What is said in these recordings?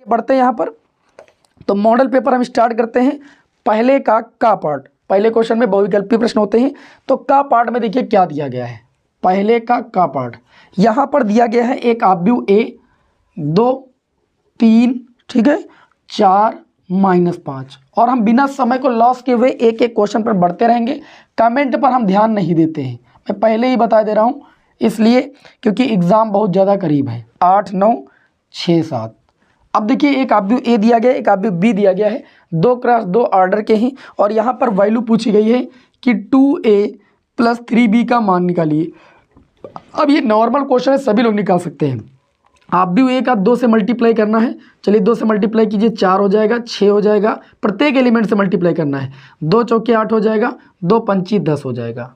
बढ़ते हैं यहाँ पर। तो मॉडल पेपर हम स्टार्ट करते हैं। पहले का पार्ट, पहले क्वेश्चन में बहुविकल्पीय प्रश्न होते हैं। तो का पार्ट में देखिए क्या दिया गया है। पहले का पार्ट यहाँ पर दिया गया है एक आव्यूह ए, 2 3 ठीक है 4 -5, और हम बिना समय को लॉस किए हुए एक एक क्वेश्चन पर बढ़ते रहेंगे। कमेंट पर हम ध्यान नहीं देते हैं, मैं पहले ही बता दे रहा हूँ, इसलिए क्योंकि एग्ज़ाम बहुत ज़्यादा करीब है। 8 9 6 7। अब देखिए एक आव्यूह ए दिया गया है, एक आव्यूह बी दिया गया है, 2x2 ऑर्डर के ही, और यहाँ पर वैल्यू पूछी गई है कि 2a + 3b का मान निकालिए। अब ये नॉर्मल क्वेश्चन है, सभी लोग निकाल सकते हैं। आव्यूह ए का 2 से मल्टीप्लाई करना है, चलिए 2 से मल्टीप्लाई कीजिए, 4 हो जाएगा, 6 हो जाएगा, प्रत्येक एलिमेंट से मल्टीप्लाई करना है। 2 चौके 8 हो जाएगा, 2 पंची 10 हो जाएगा,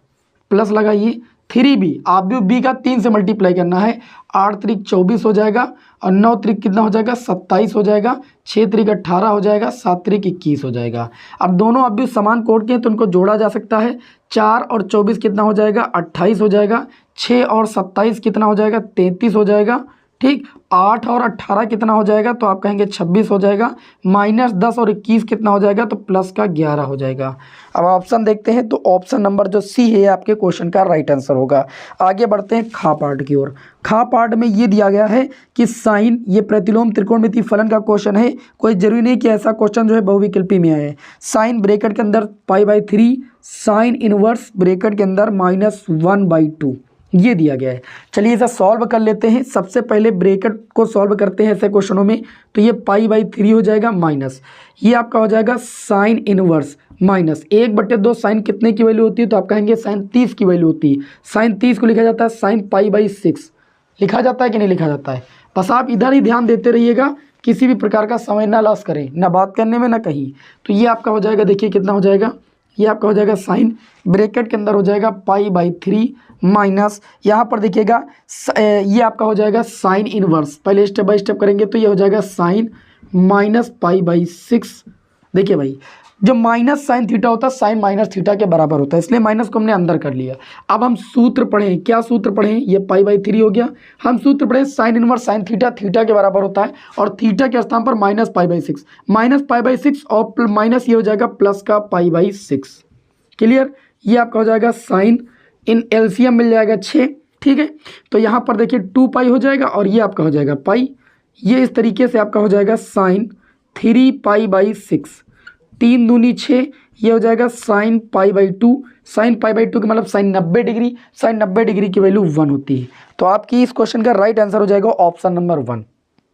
प्लस लगाइए। 3b आव्यूह बी का 3 से मल्टीप्लाई करना है, 8 त्रिक 24 हो जाएगा, और 9 त्रिक कितना हो जाएगा 27 हो जाएगा, 6 त्रिक 18 हो जाएगा, 7 त्रिक 21 हो जाएगा। अब दोनों आव्यूह समान कोड के हैं तो उनको जोड़ा जा सकता है। 4 और 24 कितना हो जाएगा 28 हो जाएगा, 6 और 27 कितना हो जाएगा 33 हो जाएगा, ठीक। 8 और 18 कितना हो जाएगा, तो आप कहेंगे 26 हो जाएगा, -10 और 21 कितना हो जाएगा, तो प्लस का 11 हो जाएगा। अब ऑप्शन देखते हैं, तो ऑप्शन नंबर जो सी है आपके क्वेश्चन का राइट आंसर होगा। आगे बढ़ते हैं खा पार्ट की ओर। खा पार्ट में ये दिया गया है कि साइन, ये प्रतिलोम त्रिकोणमितीय फलन का क्वेश्चन है, कोई जरूरी नहीं कि ऐसा क्वेश्चन जो है बहुविकल्पी में आए। साइन ब्रैकेट के अंदर π/3, साइन इनवर्स ब्रैकेट के अंदर -1/2, ये दिया गया है। चलिए इसे सॉल्व कर लेते हैं। सबसे पहले ब्रैकेट को सॉल्व करते हैं ऐसे क्वेश्चनों में, तो ये π/3 हो जाएगा माइनस, ये आपका हो जाएगा साइन इनवर्स माइनस 1/2 साइन कितने की वैल्यू होती है, तो आप कहेंगे साइन 30 की वैल्यू होती है। साइन 30 को लिखा जाता है साइन π/6, लिखा जाता है कि नहीं लिखा जाता है। बस आप इधर ही ध्यान देते रहिएगा, किसी भी प्रकार का समय ना लॉस करें, ना बात करने में ना कहीं। तो ये आपका हो जाएगा, देखिए कितना हो जाएगा, ये आपका हो जाएगा साइन ब्रैकेट के अंदर हो जाएगा π/3 माइनस, यहाँ पर देखिएगा ये आपका हो जाएगा साइन इनवर्स। पहले स्टेप बाय स्टेप करेंगे तो ये हो जाएगा साइन -π/6। देखिए भाई, जो माइनस साइन थीटा होता है साइन माइनस थीटा के बराबर होता है, इसलिए माइनस को हमने अंदर कर लिया। अब हम सूत्र पढ़ें, क्या सूत्र पढ़ें, ये π/3 हो गया। हम सूत्र पढ़ें sign inverse sine theta, theta के बराबर होता है, और थीटा के स्थान पर -π/6, -π/6 और माइनस ये हो जाएगा प्लस का π/6। क्लियर, ये आपका हो जाएगा साइन, इन एलसीएम मिल जाएगा 6, ठीक है। तो यहाँ पर देखिए 2π हो जाएगा, और ये आपका हो जाएगा पाई। ये इस तरीके से आपका हो जाएगा साइन 3π/6, 3 दूनी 6, ये हो जाएगा साइन π/2। साइन π/2 का मतलब साइन 90 डिग्री, साइन 90 डिग्री की वैल्यू 1 होती है। तो आपकी इस क्वेश्चन का राइट आंसर हो जाएगा ऑप्शन नंबर 1।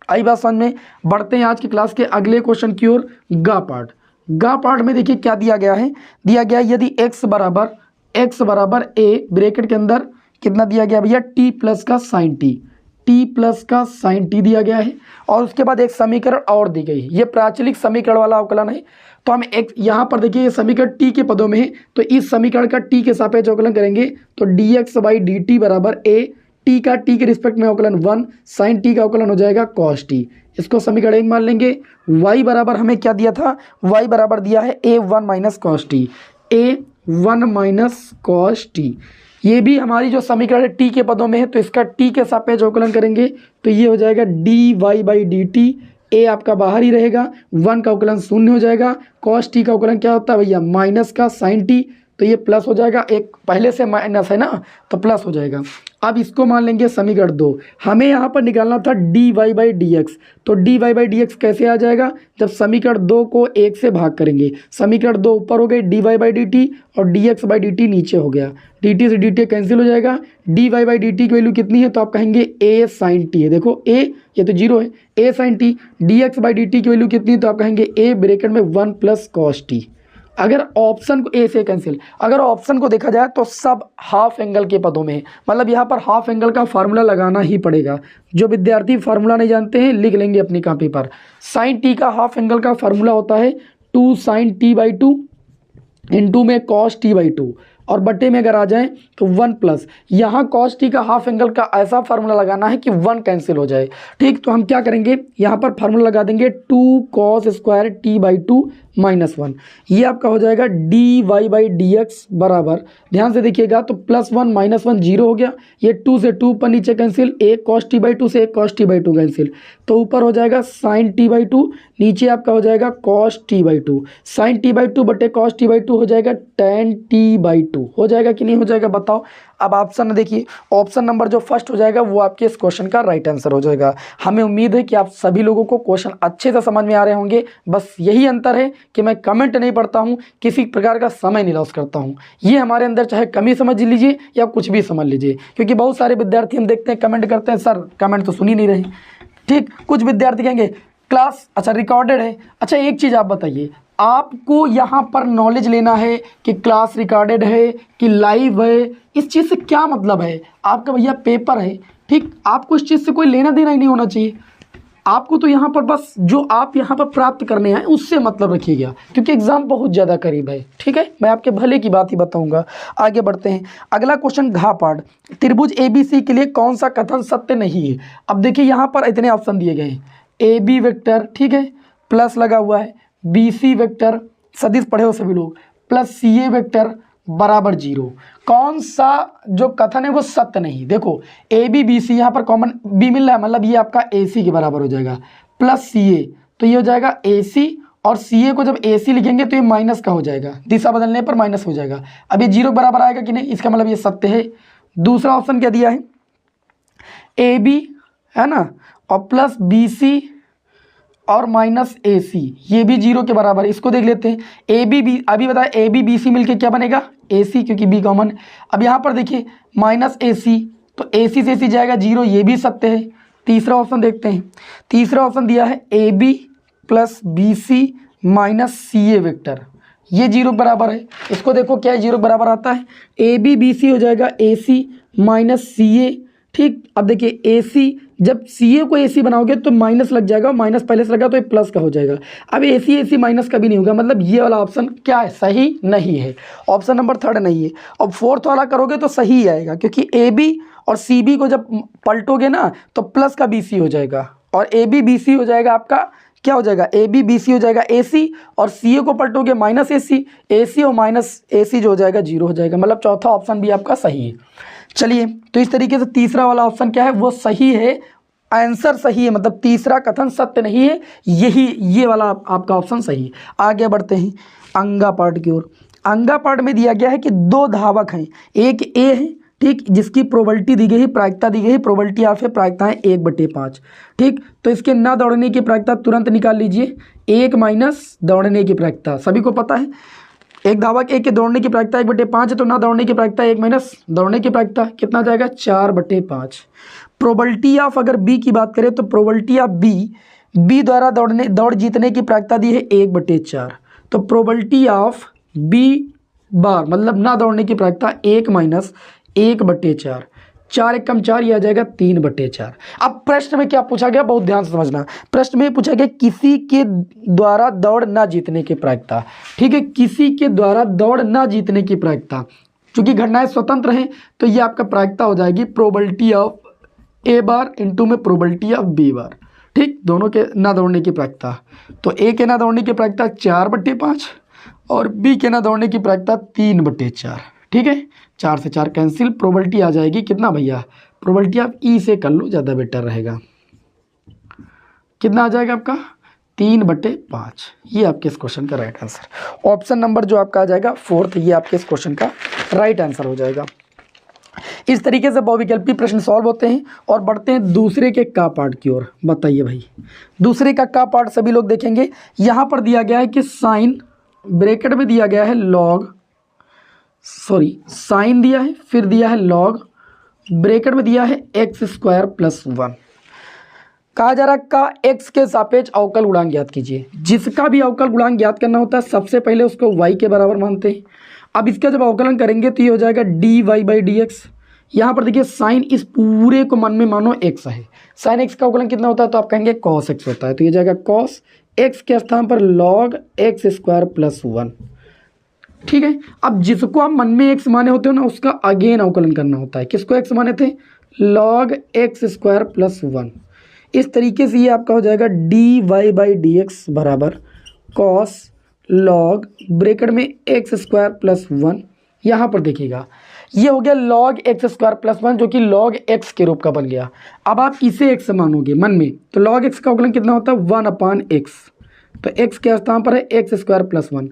आई बात समझ में। बढ़ते हैं आज की क्लास के अगले क्वेश्चन की ओर। गा पार्ट, गा पार्ट में देखिए क्या दिया गया है, दिया गया है यदि x बराबर a ब्रैकेट के अंदर कितना दिया गया भैया t प्लस का साइन t दिया गया है, और उसके बाद एक समीकरण और दी गई है, ये प्राचलिक समीकरण वाला अवकलन है। तो हम एक यहाँ पर देखिए ये समीकरण t के पदों में है, तो इस समीकरण का t के सापेक्ष अवकलन करेंगे तो dx/dt बराबर a, t का t के रिस्पेक्ट में अवकलन 1, साइन t का अवकलन हो जाएगा cos t। इसको समीकरण 1 मान लेंगे। y बराबर हमें क्या दिया था, y बराबर दिया है a1 - cos t, a1 - cos t। ये भी हमारी जो समीकरण है टी के पदों में है, तो इसका टी के सापेक्ष अवकलन करेंगे तो ये हो जाएगा dy/dt, ए आपका बाहर ही रहेगा, 1 का अवकलन 0 हो जाएगा, cos t का अवकलन क्या होता है भैया माइनस का साइन t, तो ये प्लस हो जाएगा, एक पहले से माइनस है ना तो प्लस हो जाएगा। अब इसको मान लेंगे समीकरण 2। हमें यहाँ पर निकालना था dy/dx, तो dy/dx कैसे आ जाएगा, जब समीकरण 2 को 1 से भाग करेंगे। समीकरण 2 ऊपर हो गई dy/dt और dx/dt नीचे हो गया, dt से dt कैंसिल हो जाएगा। dy/dt की वैल्यू कितनी है, तो आप कहेंगे a sin t है, देखो a ये तो 0 है, a sin t। dx/dt की वैल्यू कितनी है, तो आप कहेंगे a ब्रैकेट में 1 + cos t। अगर ऑप्शन को ए से कैंसिल, अगर ऑप्शन को देखा जाए तो सब हाफ एंगल के पदों में है, मतलब यहाँ पर हाफ एंगल का फार्मूला लगाना ही पड़ेगा। जो विद्यार्थी फार्मूला नहीं जानते हैं लिख लेंगे अपनी कॉपी पर। साइन टी का हाफ एंगल का फार्मूला होता है 2 sin t/2 इंटू में cos t/2, और बट्टे में अगर आ जाए तो 1 प्लस यहाँ कॉस टी का हाफ एंगल का ऐसा फार्मूला लगाना है कि 1 कैंसिल हो जाए। ठीक, तो हम क्या करेंगे, यहाँ पर फार्मूला लगा देंगे 2 cos स्क्वायर टी बाई 2 -1। ये आपका हो जाएगा d y by d x बराबर, ध्यान से देखिएगा, तो +1 -1 जीरो हो गया, ये 2 से 2 पर नीचे कैंसिल, एक cos टी बाई 2 से एक cos टी बाई 2 कैंसिल, तो ऊपर हो जाएगा sin टी बाई 2, नीचे आपका हो जाएगा cos T by 2, sin T by 2 बटे cos टी बाई 2 हो जाएगा tan टी बाई 2। हो जाएगा कि नहीं हो जाएगा बताओ। अब ऑप्शन देखिए, ऑप्शन नंबर जो फर्स्ट हो जाएगा वो आपके इस क्वेश्चन का राइट आंसर हो जाएगा। हमें उम्मीद है कि आप सभी लोगों को क्वेश्चन अच्छे से समझ में आ रहे होंगे। बस यही अंतर है कि मैं कमेंट नहीं पढ़ता हूँ, किसी प्रकार का समय नहीं लॉस करता हूँ। ये हमारे अंदर चाहे कमी समझ लीजिए या कुछ भी समझ लीजिए, क्योंकि बहुत सारे विद्यार्थी हम देखते हैं कमेंट करते हैं, सर कमेंट तो सुन ही नहीं रहे। ठीक, कुछ विद्यार्थी कहेंगे क्लास अच्छा रिकॉर्डेड है। अच्छा एक चीज़ आप बताइए, आपको यहाँ पर नॉलेज लेना है कि क्लास रिकॉर्डेड है कि लाइव है, इस चीज़ से क्या मतलब है? आपका भैया पेपर है, ठीक, आपको इस चीज़ से कोई लेना देना ही नहीं होना चाहिए। आपको तो यहाँ पर बस जो आप यहाँ पर प्राप्त करने आए उससे मतलब रखिएगा, क्योंकि एग्जाम बहुत ज़्यादा करीब है। ठीक है, मैं आपके भले की बात ही बताऊंगा। आगे बढ़ते हैं, अगला क्वेश्चन घ पार्ट, त्रिभुज ABC के लिए कौन सा कथन सत्य नहीं है? अब देखिए यहाँ पर इतने ऑप्शन दिए गए हैं, AB वेक्टर, ठीक है, प्लस लगा हुआ है, BC वेक्टर, सदिश पढ़े हो सभी लोग, प्लस CA वेक्टर बराबर 0। कौन सा जो कथन है वो सत्य नहीं? देखो AB BC यहाँ पर कॉमन B मिल रहा है, मतलब ये आपका AC के बराबर हो जाएगा, प्लस CA, तो ये हो जाएगा AC, और CA को जब AC लिखेंगे तो ये माइनस का हो जाएगा, दिशा बदलने पर माइनस हो जाएगा। अब ये 0 बराबर आएगा कि नहीं, इसका मतलब ये सत्य है। दूसरा ऑप्शन क्या दिया है, AB है ना, और प्लस BC और माइनस AC, ये भी 0 के बराबर, इसको देख लेते हैं। AB अभी बताया AB BC मिलके क्या बनेगा, AC, क्योंकि B कॉमन। अब यहाँ पर देखिए माइनस AC, तो AC से AC जाएगा 0, ये भी सत्य है। तीसरा ऑप्शन देखते हैं, तीसरा ऑप्शन दिया है AB plus BC minus CA vector, ये 0 बराबर है। इसको देखो क्या है, 0 बराबर आता है, AB BC हो जाएगा AC माइनस CA। ठीक, अब देखिए AC, जब CA को AC बनाओगे तो माइनस लग जाएगा, माइनस पहले से लगा तो ये प्लस का हो जाएगा। अब AC माइनस का भी नहीं होगा, मतलब ये वाला ऑप्शन क्या है, सही नहीं है, ऑप्शन नंबर 3 नहीं है। अब 4th वाला करोगे तो सही ही आएगा, क्योंकि AB और CB को जब पलटोगे ना तो प्लस का BC हो जाएगा, और AB BC हो जाएगा आपका, क्या हो जाएगा, AB BC हो जाएगा AC, और CA को पलटोगे माइनस AC और माइनस AC जो हो जाएगा 0 हो जाएगा, मतलब चौथा ऑप्शन भी आपका सही है। चलिए, तो इस तरीके से तीसरा वाला ऑप्शन क्या है, वो सही है, आंसर सही है, मतलब तीसरा कथन सत्य नहीं है, यही ये वाला आपका ऑप्शन सही है। आगे बढ़ते हैं अंगा पार्ट की ओर। अंगा पार्ट में दिया गया है कि 2 धावक हैं, एक A है, ठीक, जिसकी प्रोबेबिलिटी दी गई है, प्रायिकता दी गई है, प्रोबेबिलिटी या फिर प्रायिकता है 1/5। ठीक, तो इसके ना दौड़ने की प्रायिकता तुरंत निकाल लीजिए, 1 माइनस दौड़ने की प्रायिकता, सभी को पता है, एक धावक A के दौड़ने की प्रायिकता 1/5 है, तो ना दौड़ने की प्रायिकता 1 माइनस दौड़ने की प्रायिकता कितना जाएगा, 4/5। प्रोबेबिलिटी ऑफ अगर B की बात करें तो प्रोबेबिलिटी ऑफ B द्वारा दौड़ जीतने की प्रायिकता दी है 1/4, तो प्रोबेबिलिटी ऑफ B बार मतलब ना दौड़ने की प्रायिकता 1 माइनस 1/4, 4 1 कम 4, ये आ जाएगा 3/4। अब प्रश्न में क्या पूछा गया, बहुत ध्यान से समझना, प्रश्न में पूछा गया किसी के द्वारा दौड़ ना जीतने की प्रायिकता। ठीक है, किसी के द्वारा दौड़ ना जीतने की प्रायिकता, चूंकि घटनाएं स्वतंत्र हैं तो ये आपका प्रायिकता हो जाएगी probability of A bar into में प्रोबेबिलिटी ऑफ B बार। ठीक, दोनों के ना दौड़ने की प्रायिकता, तो A के ना दौड़ने की प्रायिकता 4/5 और B के ना दौड़ने की प्रायिकता 3/4। ठीक है, 4 से 4 कैंसिल, प्रोबेबिलिटी आ जाएगी कितना भैया, प्रोबेबिलिटी आप E से कर लो, ज़्यादा बेटर रहेगा। कितना आ जाएगा आपका 3/5, ये आपके इस क्वेश्चन का राइट आंसर। ऑप्शन नंबर जो आपका आ जाएगा 4th, ये आपके इस क्वेश्चन का राइट आंसर हो जाएगा। इस तरीके से बहुविकल्पी प्रश्न सॉल्व होते हैं। और बढ़ते हैं दूसरे के का पार्ट की ओर। बताइए भाई, दूसरे का पार्ट सभी लोग देखेंगे। यहाँ पर दिया गया है कि साइन, ब्रैकेट में दिया गया है लॉग, सॉरी साइन दिया है, फिर दिया है लॉग, ब्रैकेट में दिया है x² + 1। कहा जा रहा है का x के सापेक्ष अवकल गुणांक ज्ञात कीजिए। जिसका भी अवकल गुणांक ज्ञात करना होता है सबसे पहले उसको y के बराबर मानते हैं। अब इसका जब अवकलन करेंगे तो ये हो जाएगा dy/dx। यहाँ पर देखिए साइन इस पूरे को मन में मानो x है, साइन x का अवकलन कितना होता है तो आप कहेंगे cos x होता है, तो ये जाएगा cos x के स्थान पर log x² + 1। ठीक है। अब जिसको आप मन में x माने होते हो ना, उसका अगेन अवकलन करना होता है। किसको x माने थे? log x square plus 1। इस तरीके से ये आपका हो जाएगा dy/dx बराबर cos log ब्रैकेट में x स्क्वायर प्लस 1। यहाँ पर देखिएगा ये हो गया log x स्क्वायर प्लस 1 जो कि log x के रूप का बन गया। अब आप इसे x मानोगे मन में, तो log x का अवकलन कितना होता है? 1/x। तो x क्या स्थान पर है? x square plus 1।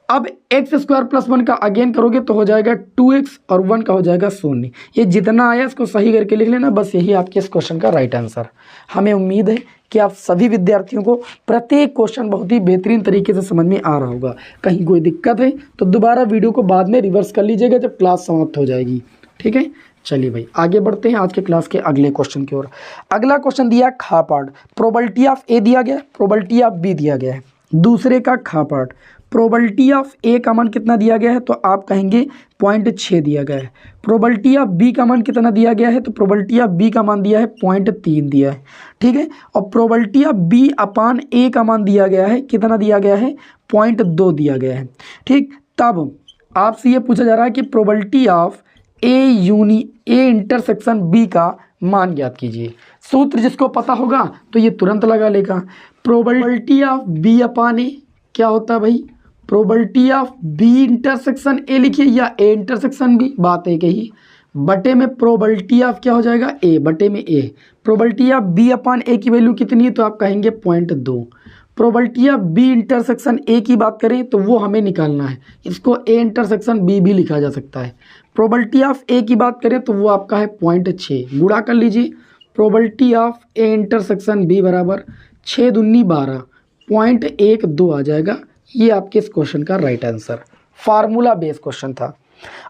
अब x स्क्वायर प्लस 1 का अगेन करोगे तो हो जाएगा 2x और 1 का हो जाएगा 0। ये जितना आया इसको सही करके लिख लेना, बस यही आपके इस क्वेश्चन का राइट आंसर। हमें उम्मीद है कि आप सभी विद्यार्थियों को प्रत्येक क्वेश्चन बहुत ही बेहतरीन तरीके से समझ में आ रहा होगा। कहीं कोई दिक्कत है तो दोबारा वीडियो को बाद में रिवर्स कर लीजिएगा जब क्लास समाप्त हो जाएगी। ठीक है, चलिए भाई आगे बढ़ते हैं आज के क्लास के अगले क्वेश्चन की ओर। अगला क्वेश्चन दिया खा पार्ट, प्रोबेबिलिटी ऑफ ए दिया गया है, प्रोबेबिलिटी ऑफ बी दिया गया है। दूसरे का खा पार्ट, प्रोबेबिलिटी ऑफ ए का मान कितना दिया गया है? तो आप कहेंगे 0.6 दिया गया है। प्रोबेबिलिटी ऑफ बी का मान कितना दिया गया है? तो प्रोबेबिलिटी ऑफ बी का मान दिया है 0.3 दिया है। ठीक है, और प्रोबेबिलिटी ऑफ बी अपान ए का मान दिया गया है, कितना दिया गया है? 0.2 दिया गया है। ठीक, तब आपसे ये पूछा जा रहा है कि probability of A intersection B का मान ज्ञात कीजिए। सूत्र जिसको पता होगा तो ये तुरंत लगा लेगा। Probability of B upon A क्या होता है भाई? Probability of B intersection A लिखिए या ए इंटरसेक्शन बी, बात एक ही। बटे में प्रोबेबिलिटी ऑफ क्या हो जाएगा? ए बटे में A. Probability of B upon A की वैल्यू कितनी है? तो आप कहेंगे 0.2। Probability of B intersection A की बात करें तो वो हमें निकालना है, इसको ए इंटरसेक्शन बी भी लिखा जा सकता है। प्रोबेबिलिटी ऑफ ए की बात करें तो वो आपका है 0.6, गुणा कर लीजिए। Probability of A intersection B बराबर 6 दूनी 12, 0.12 आ जाएगा। ये आपके इस क्वेश्चन का right answer, formula based question था।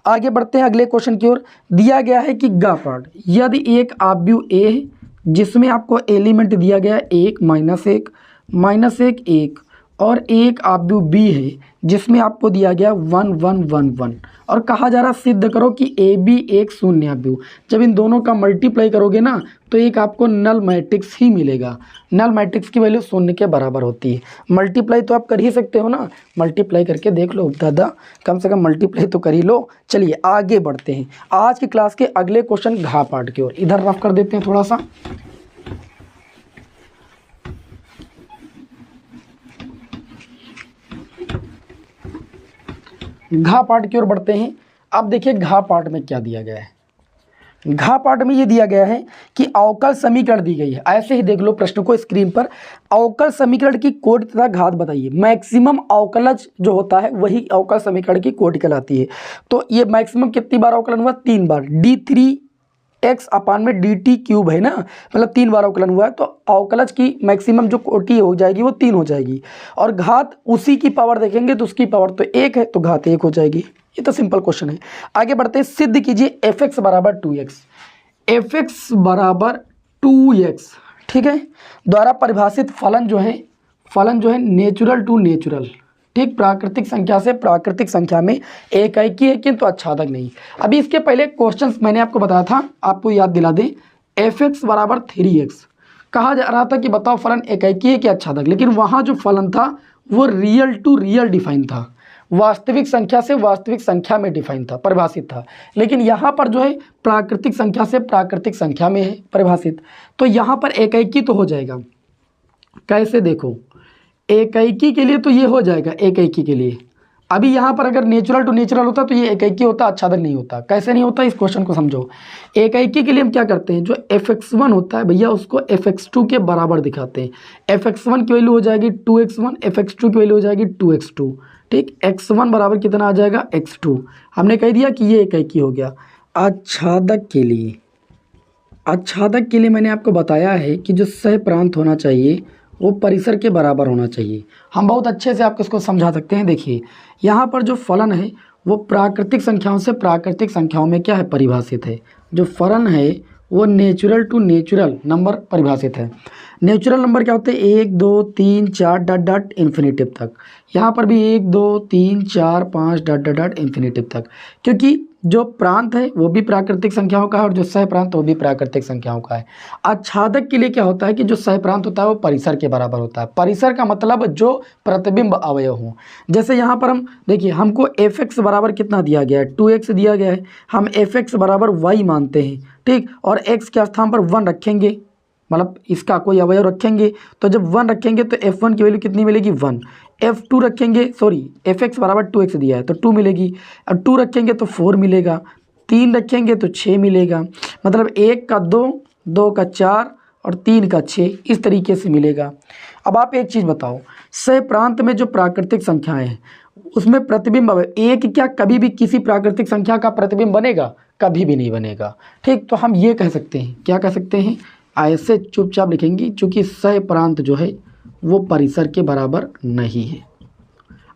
आगे बढ़ते हैं अगले क्वेश्चन की ओर। दिया गया है कि गा पार्ट, यदि एक आव्यूह ए है जिसमें आपको एलिमेंट दिया गया है 1 -1 -1 1 और एक आव्यूह बी है जिसमें आपको दिया गया 1 1 1 1 और कहा जा रहा सिद्ध करो कि ए बी एक शून्य आव्यूह। जब इन दोनों का मल्टीप्लाई करोगे ना तो एक आपको नल मैट्रिक्स ही मिलेगा। नल मैट्रिक्स की वैल्यू शून्य के बराबर होती है। मल्टीप्लाई तो आप कर ही सकते हो ना, मल्टीप्लाई करके देख लो दादा, कम से कम मल्टीप्लाई तो कर ही लो। चलिए आगे बढ़ते हैं आज की क्लास के अगले क्वेश्चन घा पार्ट की ओर। इधर रफ कर देते हैं थोड़ा सा। घा पार्ट की ओर बढ़ते हैं। अब देखिए घा पार्ट में क्या दिया गया है। घा पार्ट में ये दिया गया है कि अवकल समीकरण दी गई है। ऐसे ही देख लो प्रश्न को स्क्रीन पर। अवकल समीकरण की कोटि तथा घात बताइए। मैक्सिमम अवकलज जो होता है वही अवकल समीकरण की कोटि कहलाती है। तो ये मैक्सिमम कितनी बार अवकलन हुआ? 3 बार। d3x अपान में dt क्यूब है ना, मतलब 3 बार अवकलन हुआ है। तो अवकलज की मैक्सिमम जो कोटि हो जाएगी वो 3 हो जाएगी। और घात उसी की पावर देखेंगे तो उसकी पावर तो 1 है तो घात 1 हो जाएगी। ये तो सिंपल क्वेश्चन है। आगे बढ़ते हैं। सिद्ध कीजिए fx बराबर 2x, fx बराबर 2x, ठीक है, द्वारा परिभाषित फलन जो है नेचुरल टू नेचुरल, ठीक, प्राकृतिक संख्या से प्राकृतिक संख्या में एकाएकी है किंतु आच्छादक नहीं। अभी इसके पहले क्वेश्चंस मैंने आपको बताया था, आपको याद दिला दें। fx बराबर 3x कहा जा रहा था कि बताओ फलन एकाएकी है कि आच्छादक, लेकिन वहाँ जो फलन था वो रियल टू रियल डिफाइन था, वास्तविक संख्या से वास्तविक संख्या में डिफाइन था, परिभाषित था। लेकिन यहाँ पर जो है प्राकृतिक संख्या से प्राकृतिक संख्या में है परिभाषित। तो यहाँ पर एकाएकी तो हो जाएगा। कैसे? देखो, एकाएकी के लिए तो ये हो जाएगा एकाएकी के लिए। अभी यहाँ पर अगर नेचुरल टू नेचुरल होता तो ये एकाएकी होता, आच्छादक नहीं होता। कैसे नहीं होता, इस क्वेश्चन को समझो। एकाएकी के लिए हम क्या करते हैं, जो fx1 होता है भैया उसको fx2 के बराबर दिखाते हैं। fx1 की वैल्यू हो जाएगी 2x1, fx2 की वैल्यू हो जाएगी 2x2, ठीक। x1 बराबर कितना आ जाएगा? x2। हमने कह दिया कि ये एकाएकी हो गया। आच्छादक के लिए मैंने आपको बताया है कि जो सह प्रांत होना चाहिए वो परिसर के बराबर होना चाहिए। हम बहुत अच्छे से आपको इसको समझा सकते हैं। देखिए यहाँ पर जो फलन है वो प्राकृतिक संख्याओं से प्राकृतिक संख्याओं में क्या है? परिभाषित है। जो फलन है वो नेचुरल टू नेचुरल नंबर परिभाषित है। नेचुरल नंबर क्या होते हैं, 1 2 3 4 डॉट डॉट इन्फिनेटिव तक। यहाँ पर भी 1 2 3 4 5 डॉट डॉट डॉट इन्फिनेटिव तक, क्योंकि जो प्रांत है वो भी प्राकृतिक संख्याओं का है और जो सह प्रांत वो भी प्राकृतिक संख्याओं का है। आच्छादक के लिए क्या होता है कि जो सह प्रांत होता है वो परिसर के बराबर होता है। परिसर का मतलब जो प्रतिबिंब अवयव हो। जैसे यहाँ पर हम देखिए, हमको एफ एक्स बराबर कितना दिया गया है, 2x दिया गया है, हम एफ एक्स बराबर y मानते हैं, ठीक, और x के स्थान पर 1 रखेंगे, मतलब इसका कोई अवयव रखेंगे, तो जब 1 रखेंगे तो f1 की वैल्यू कितनी मिलेगी, 1। f2 रखेंगे, सॉरी fx बराबर 2x दिया है तो 2 मिलेगी, और 2 रखेंगे तो 4 मिलेगा, 3 रखेंगे तो 6 मिलेगा, मतलब 1 का 2, 2 का 4 और 3 का 6, इस तरीके से मिलेगा। अब आप एक चीज़ बताओ, सह प्रांत में जो प्राकृतिक संख्याएं हैं उसमें प्रतिबिंब अवयव एक क्या कभी भी किसी प्राकृतिक संख्या का प्रतिबिंब बनेगा, कभी भी नहीं बनेगा, ठीक। तो हम ये कह सकते हैं, क्या कह सकते हैं, ऐसे चुपचाप लिखेंगे, चूंकि सह प्रांत जो है वो परिसर के बराबर नहीं है।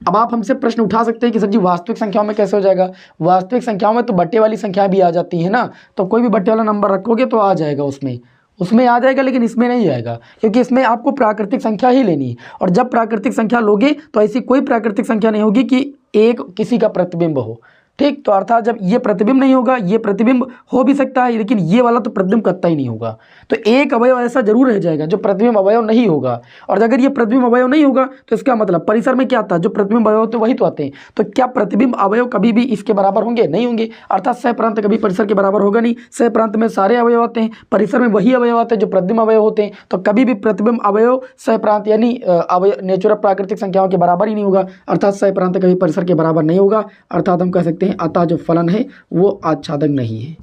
अब आप हमसे प्रश्न उठा सकते हैं कि सर जी वास्तविक संख्याओं में कैसे हो जाएगा, वास्तविक संख्याओं में तो बट्टे वाली संख्या भी आ जाती है ना, तो कोई भी बट्टे वाला नंबर रखोगे तो आ जाएगा, उसमें आ जाएगा, लेकिन इसमें नहीं आएगा, क्योंकि इसमें आपको प्राकृतिक संख्या ही लेनी है, और जब प्राकृतिक संख्या लोगे तो ऐसी कोई प्राकृतिक संख्या नहीं होगी कि एक किसी का प्रतिबिंब हो, ठीक। तो अर्थात जब ये प्रतिबिंब नहीं होगा, ये प्रतिबिंब हो भी सकता है लेकिन ये वाला तो प्रतिबिंब करता ही नहीं होगा, तो एक अवयव ऐसा जरूर रह जाएगा जो प्रतिबिंब अवयव नहीं होगा। और अगर ये प्रतिबिंब अवयव नहीं होगा तो इसका मतलब परिसर में क्या आता है, जो प्रतिबिंब अवयव होते हैं वही तो आते हैं, तो क्या प्रतिबिंब अवयव कभी भी इसके बराबर होंगे, नहीं होंगे, अर्थात सह प्रांत कभी परिसर के बराबर होगा नहीं। सह प्रांत में सारे अवयव आते हैं, परिसर में वही अवयव आते हैं जो प्रतिबिंब अवयव होते हैं, तो कभी भी प्रतिबिंब अवयव सह प्रांत यानी नेचुरल प्राकृतिक संख्याओं के बराबर ही नहीं होगा, अर्थात सह प्रांत कभी परिसर के बराबर नहीं होगा। अर्थात हम कह सकते हैं अतः जो फलन है वो आच्छादक नहीं है,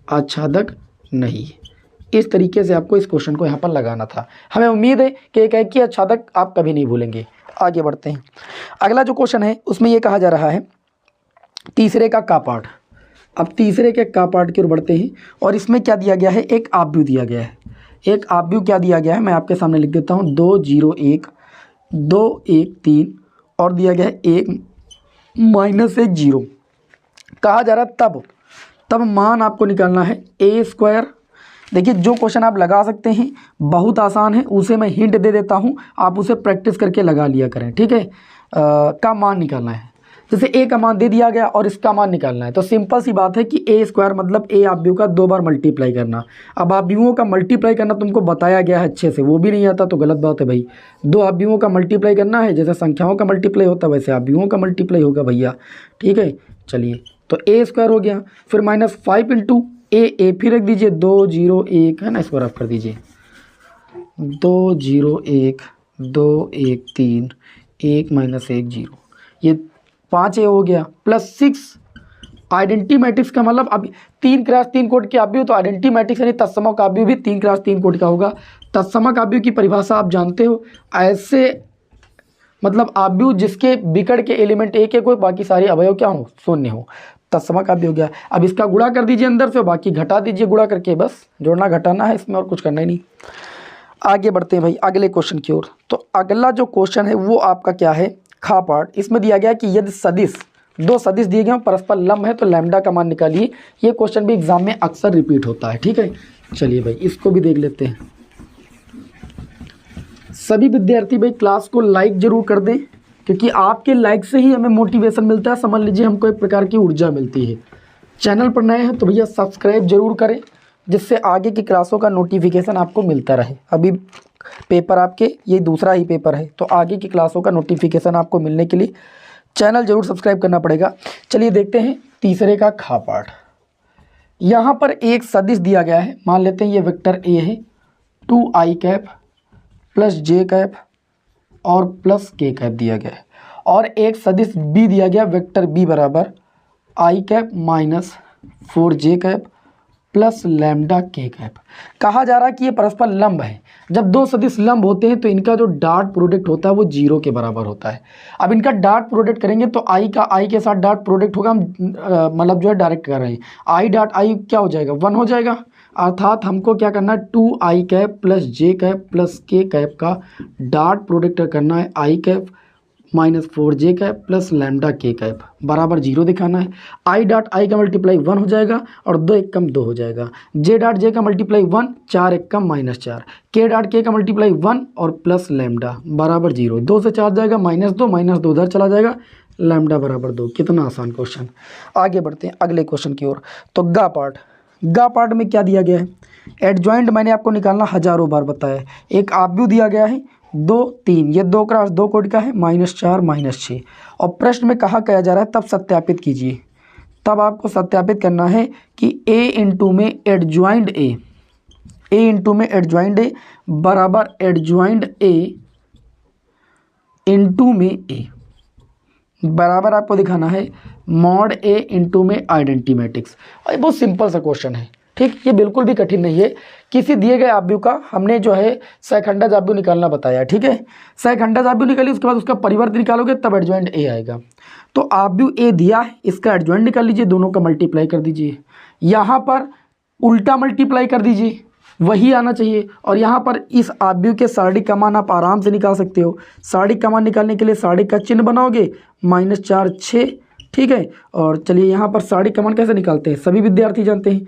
आच्छादक नहीं है। इस तरीके से आपको इस क्वेश्चन को यहाँ पर लगाना था। हमें उम्मीद है कि एक ही आच्छादक आप कभी नहीं भूलेंगे। आगे बढ़ते हैं, अगला जो क्वेश्चन है उसमें ये कहा जा रहा है तीसरे का का पार्ट। अब तीसरे के का पार्ट की ओर बढ़ते हैं, और इसमें क्या दिया गया है, एक आव्यूह दिया गया है। एक आव्यूह क्या दिया गया है, मैं आपके सामने लिख देता हूँ, 2 0 1 2 1 3 और दिया गया है 1 -1 0। कहा जा रहा है तब मान आपको निकालना है a²। देखिए जो क्वेश्चन आप लगा सकते हैं बहुत आसान है, उसे मैं हिंट दे देता हूं, आप उसे प्रैक्टिस करके लगा लिया करें, ठीक है। का मान निकालना है, जैसे a का मान दे दिया गया और इसका मान निकालना है, तो सिंपल सी बात है कि a² मतलब a आव्यूह का 2 बार मल्टीप्लाई करना। अब आव्यूहों का मल्टीप्लाई करना तुमको बताया गया है अच्छे से, वो भी नहीं आता तो गलत बात है भाई। 2 आव्यूहों का मल्टीप्लाई करना है, जैसे संख्याओं का मल्टीप्लाई होता है वैसे आव्यूहों का मल्टीप्लाई होगा भैया, ठीक है। चलिए तो a² हो गया, फिर -5 इंटू a फिर रख दीजिए 2 0 1 है ना, इसको रफ कर दीजिए 2 0 1 2 1 3 1 -1 0, ये 5a हो गया, +6 आइडेंटिटी मैट्रिक्स का मतलब अब 3x3 कोड के आव्यूह, तो आइडेंटिटी मैट्रिक्स यानी तत्समक आव्यूह भी 3x3 कोड का होगा। तत्समक आव्यूह की परिभाषा आप जानते हो, ऐसे मतलब आव्यूह जिसके विकर्ण के एलिमेंट एक हो, बाकी सारे अवयव क्या हो, शून्य हो, तत्समक आव्यूह हो गया। अब इसका गुणा कर दीजिए अंदर से, बाकी घटा दीजिए गुणा करके, बस जोड़ना घटाना है इसमें और कुछ करना ही नहीं। आगे बढ़ते हैं भाई अगले क्वेश्चन की ओर। तो अगला जो क्वेश्चन है वो आपका क्या है, खा पार्ट। इसमें दिया गया कि यदि सदिश, 2 सदिश दिए गए परस्पर लंब है तो लैम्डा का मान निकालिए। ये क्वेश्चन भी एग्जाम में अक्सर रिपीट होता है, ठीक है। चलिए भाई इसको भी देख लेते हैं। सभी विद्यार्थी भाई क्लास को लाइक जरूर कर दें, क्योंकि आपके लाइक से ही हमें मोटिवेशन मिलता है, समझ लीजिए हमको एक प्रकार की ऊर्जा मिलती है। चैनल पर नए हैं तो भैया सब्सक्राइब जरूर करें, जिससे आगे की क्लासों का नोटिफिकेशन आपको मिलता रहे। अभी पेपर आपके ये दूसरा ही पेपर है, तो आगे की क्लासों का नोटिफिकेशन आपको मिलने के लिए चैनल जरूर सब्सक्राइब करना पड़ेगा। चलिए देखते हैं तीसरे का खा पार्ट। यहाँ पर एक सदिश दिया गया है, मान लेते हैं ये वेक्टर ए है, 2i प्लस j और प्लस k दिया गया है, और एक सदिश b दिया गया, वेक्टर b बराबर i minus 4j plus lambda k। कहा जा रहा है कि ये परस्पर लंब है। जब 2 सदिश लंब होते हैं तो इनका जो डॉट प्रोडक्ट होता है वो 0 के बराबर होता है। अब इनका डॉट प्रोडक्ट करेंगे तो i का i के साथ डॉट प्रोडक्ट होगा, हम मतलब जो है डायरेक्ट कर रहे हैं, i डॉट i क्या हो जाएगा, 1 हो जाएगा। अर्थात हमको क्या करना है, 2i plus j plus k का डॉट प्रोडक्ट करना है i minus 4j cap plus lambda के कैप बराबर 0 दिखाना है। आई डॉट आई का मल्टीप्लाई 1 हो जाएगा और 2 एक कम 2 हो जाएगा। जे डॉट जे का मल्टीप्लाई 1, 4 एक कम -4, के डॉट के का मल्टीप्लाई 1 और प्लस लैम्डा बराबर 0। 2 से 4 जाएगा -2 उधर चला जाएगा, लैम्डा बराबर 2। कितना आसान क्वेश्चन। आगे बढ़ते हैं अगले क्वेश्चन की ओर। तो गा पार्ट में क्या दिया गया है? एडजॉइंट मैंने आपको निकालना हजारों बार बताया। एक आव्यूह दिया गया है 2 3, ये 2 क्रॉस 2 कोड का है -4 -6 और प्रश्न में कहा गया जा रहा है तब सत्यापित कीजिए। तब आपको सत्यापित करना है कि a इंटू में एडजॉइंट a बराबर एडजॉइंट a इंटू में a बराबर आपको दिखाना है मॉड a इंटू में आइडेंटिटी मैट्रिक्स। और ये बहुत सिंपल सा क्वेश्चन है, ठीक, ये बिल्कुल भी कठिन नहीं है। किसी दिए गए आव्यूह का हमने जो है सहखंडज आव्यूह निकालना बताया, ठीक है। सहखंडज आव्यूह निकालिए, उसके बाद उसका परिवर्त निकालोगे तब एडजॉइंट ए आएगा। तो आव्यूह ए दिया है, इसका एडजॉइंट निकाल लीजिए, दोनों का मल्टीप्लाई कर दीजिए। यहाँ पर उल्टा मल्टीप्लाई कर दीजिए, वही आना चाहिए। और यहाँ पर इस आव्यूह के सारणिक का मान आप आराम से निकाल सकते हो। सारणिक का मान निकालने के लिए सारणिक का चिन्ह बनाओगे, -4 6, ठीक है। और चलिए यहाँ पर सारणिक का मान कैसे निकालते हैं सभी विद्यार्थी जानते हैं।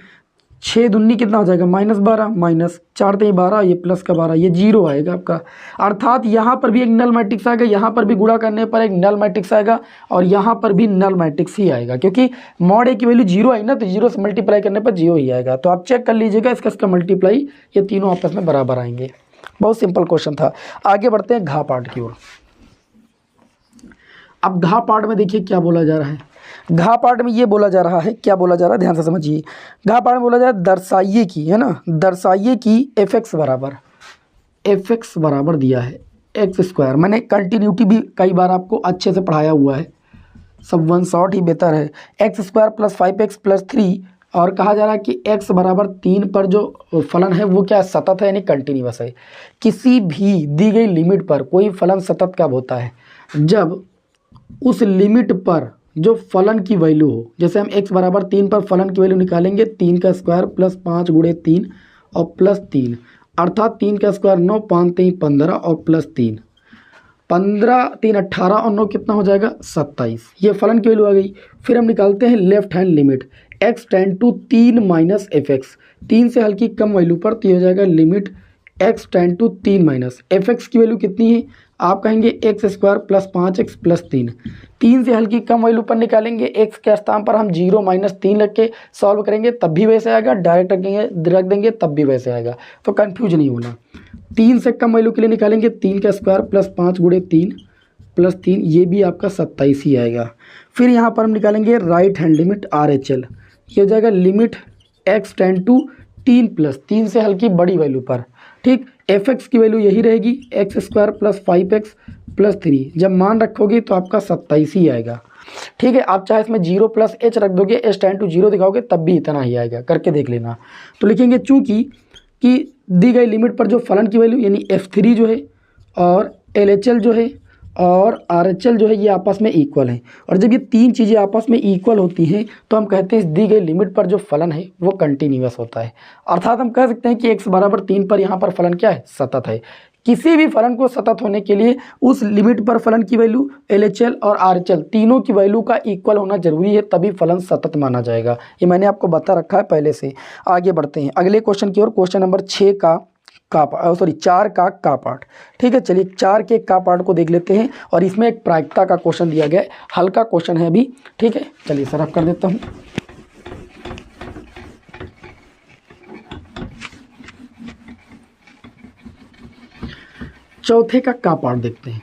6 दूनी कितना हो जाएगा -12, -4 3 12, ये प्लस का 12, ये 0 आएगा आपका। अर्थात यहाँ पर भी एक नल मैट्रिक्स आएगा, यहाँ पर भी गुणा करने पर एक नल मैट्रिक्स आएगा और यहाँ पर भी नल मैट्रिक्स ही आएगा, क्योंकि मॉड ए की वैल्यू 0 आई ना, तो 0 से मल्टीप्लाई करने पर 0 ही आएगा। तो आप चेक कर लीजिएगा इसका मल्टीप्लाई, ये तीनों आपस में बराबर आएंगे। बहुत सिंपल क्वेश्चन था। आगे बढ़ते हैं घा पार्ट की ओर। अब घा पार्ट में देखिए क्या बोला जा रहा है। घा पार्ट में ये बोला जा रहा है, क्या बोला जा रहा है ध्यान से समझिए। घा पार्ट में बोला जा रहा है दर्शाइए की, है ना, दर्शाइए कि fx बराबर दिया है x²। मैंने कंटिन्यूटी भी कई बार आपको अच्छे से पढ़ाया हुआ है, सब वन शॉट ही बेहतर है। x² + 5x + 3 और कहा जा रहा है कि x बराबर 3 पर जो फलन है वो क्या सतत है, यानी कंटिन्यूअस है। किसी भी दी गई लिमिट पर कोई फलन सतत कब होता है? जब उस लिमिट पर जो फलन की वैल्यू हो, जैसे हम x बराबर 3 पर फलन की वैल्यू निकालेंगे 3 का स्क्वायर प्लस 5 गुणे 3 और प्लस 3, अर्थात 3 का स्क्वायर 9, 5 3 15 और प्लस 3, 15 3 18 और 9 कितना हो जाएगा 27। ये फलन की वैल्यू आ गई। फिर हम निकालते हैं left hand limit x tend to 3 minus fx, 3 से हल्की कम वैल्यू पर, तो ये हो जाएगा limit x tend to 3 minus fx की वैल्यू कितनी है? आप कहेंगे x² + 5x + 3, 3 से हल्की कम वैल्यू पर निकालेंगे, x के स्थान पर हम 0 - 3 रख के सॉल्व करेंगे तब भी वैसे आएगा, डायरेक्ट रख देंगे तब भी वैसे आएगा, तो कन्फ्यूज नहीं होना। 3 से कम वैल्यू के लिए निकालेंगे 3 का स्क्वायर प्लस 5 गुणे 3 प्लस 3, ये भी आपका 27 ही आएगा। फिर यहाँ पर हम निकालेंगे राइट हैंड लिमिट RHL, ये हो जाएगा लिमिट x टेंड टू 3 + 3 से हल्की बड़ी वैल्यू पर, ठीक। fx की वैल्यू यही रहेगी x² + 5x + 3, जब मान रखोगे तो आपका 27 ही आएगा, ठीक है। आप चाहे इसमें 0 + h रख दोगे, h टेंड टू 0 दिखाओगे तब भी इतना ही आएगा, करके देख लेना। तो लिखेंगे चूँकि कि दी गई लिमिट पर जो फलन की वैल्यू यानी f3 जो है और LHL जो है और RHL जो है ये आपस में इक्वल हैं, और जब ये तीन चीज़ें आपस में इक्वल होती हैं तो हम कहते हैं इस दी गई लिमिट पर जो फलन है वो कंटिन्यूअस होता है। अर्थात हम कह सकते हैं कि x बराबर 3 पर यहाँ पर फलन क्या है? सतत है। किसी भी फलन को सतत होने के लिए उस लिमिट पर फलन की वैल्यू LHL और RHL तीनों की वैल्यू का इक्वल होना जरूरी है, तभी फलन सतत माना जाएगा। ये मैंने आपको बता रखा है पहले से। आगे बढ़ते हैं अगले क्वेश्चन की ओर। क्वेश्चन नंबर 4 का का पार्ट, ठीक है। चलिए 4 के का पार्ट को देख लेते हैं, और इसमें एक प्रायिकता का क्वेश्चन दिया गया है, हल्का क्वेश्चन है अभी, ठीक है। चलिए सर आप कर देता हूँ। चौथे का पार्ट देखते हैं।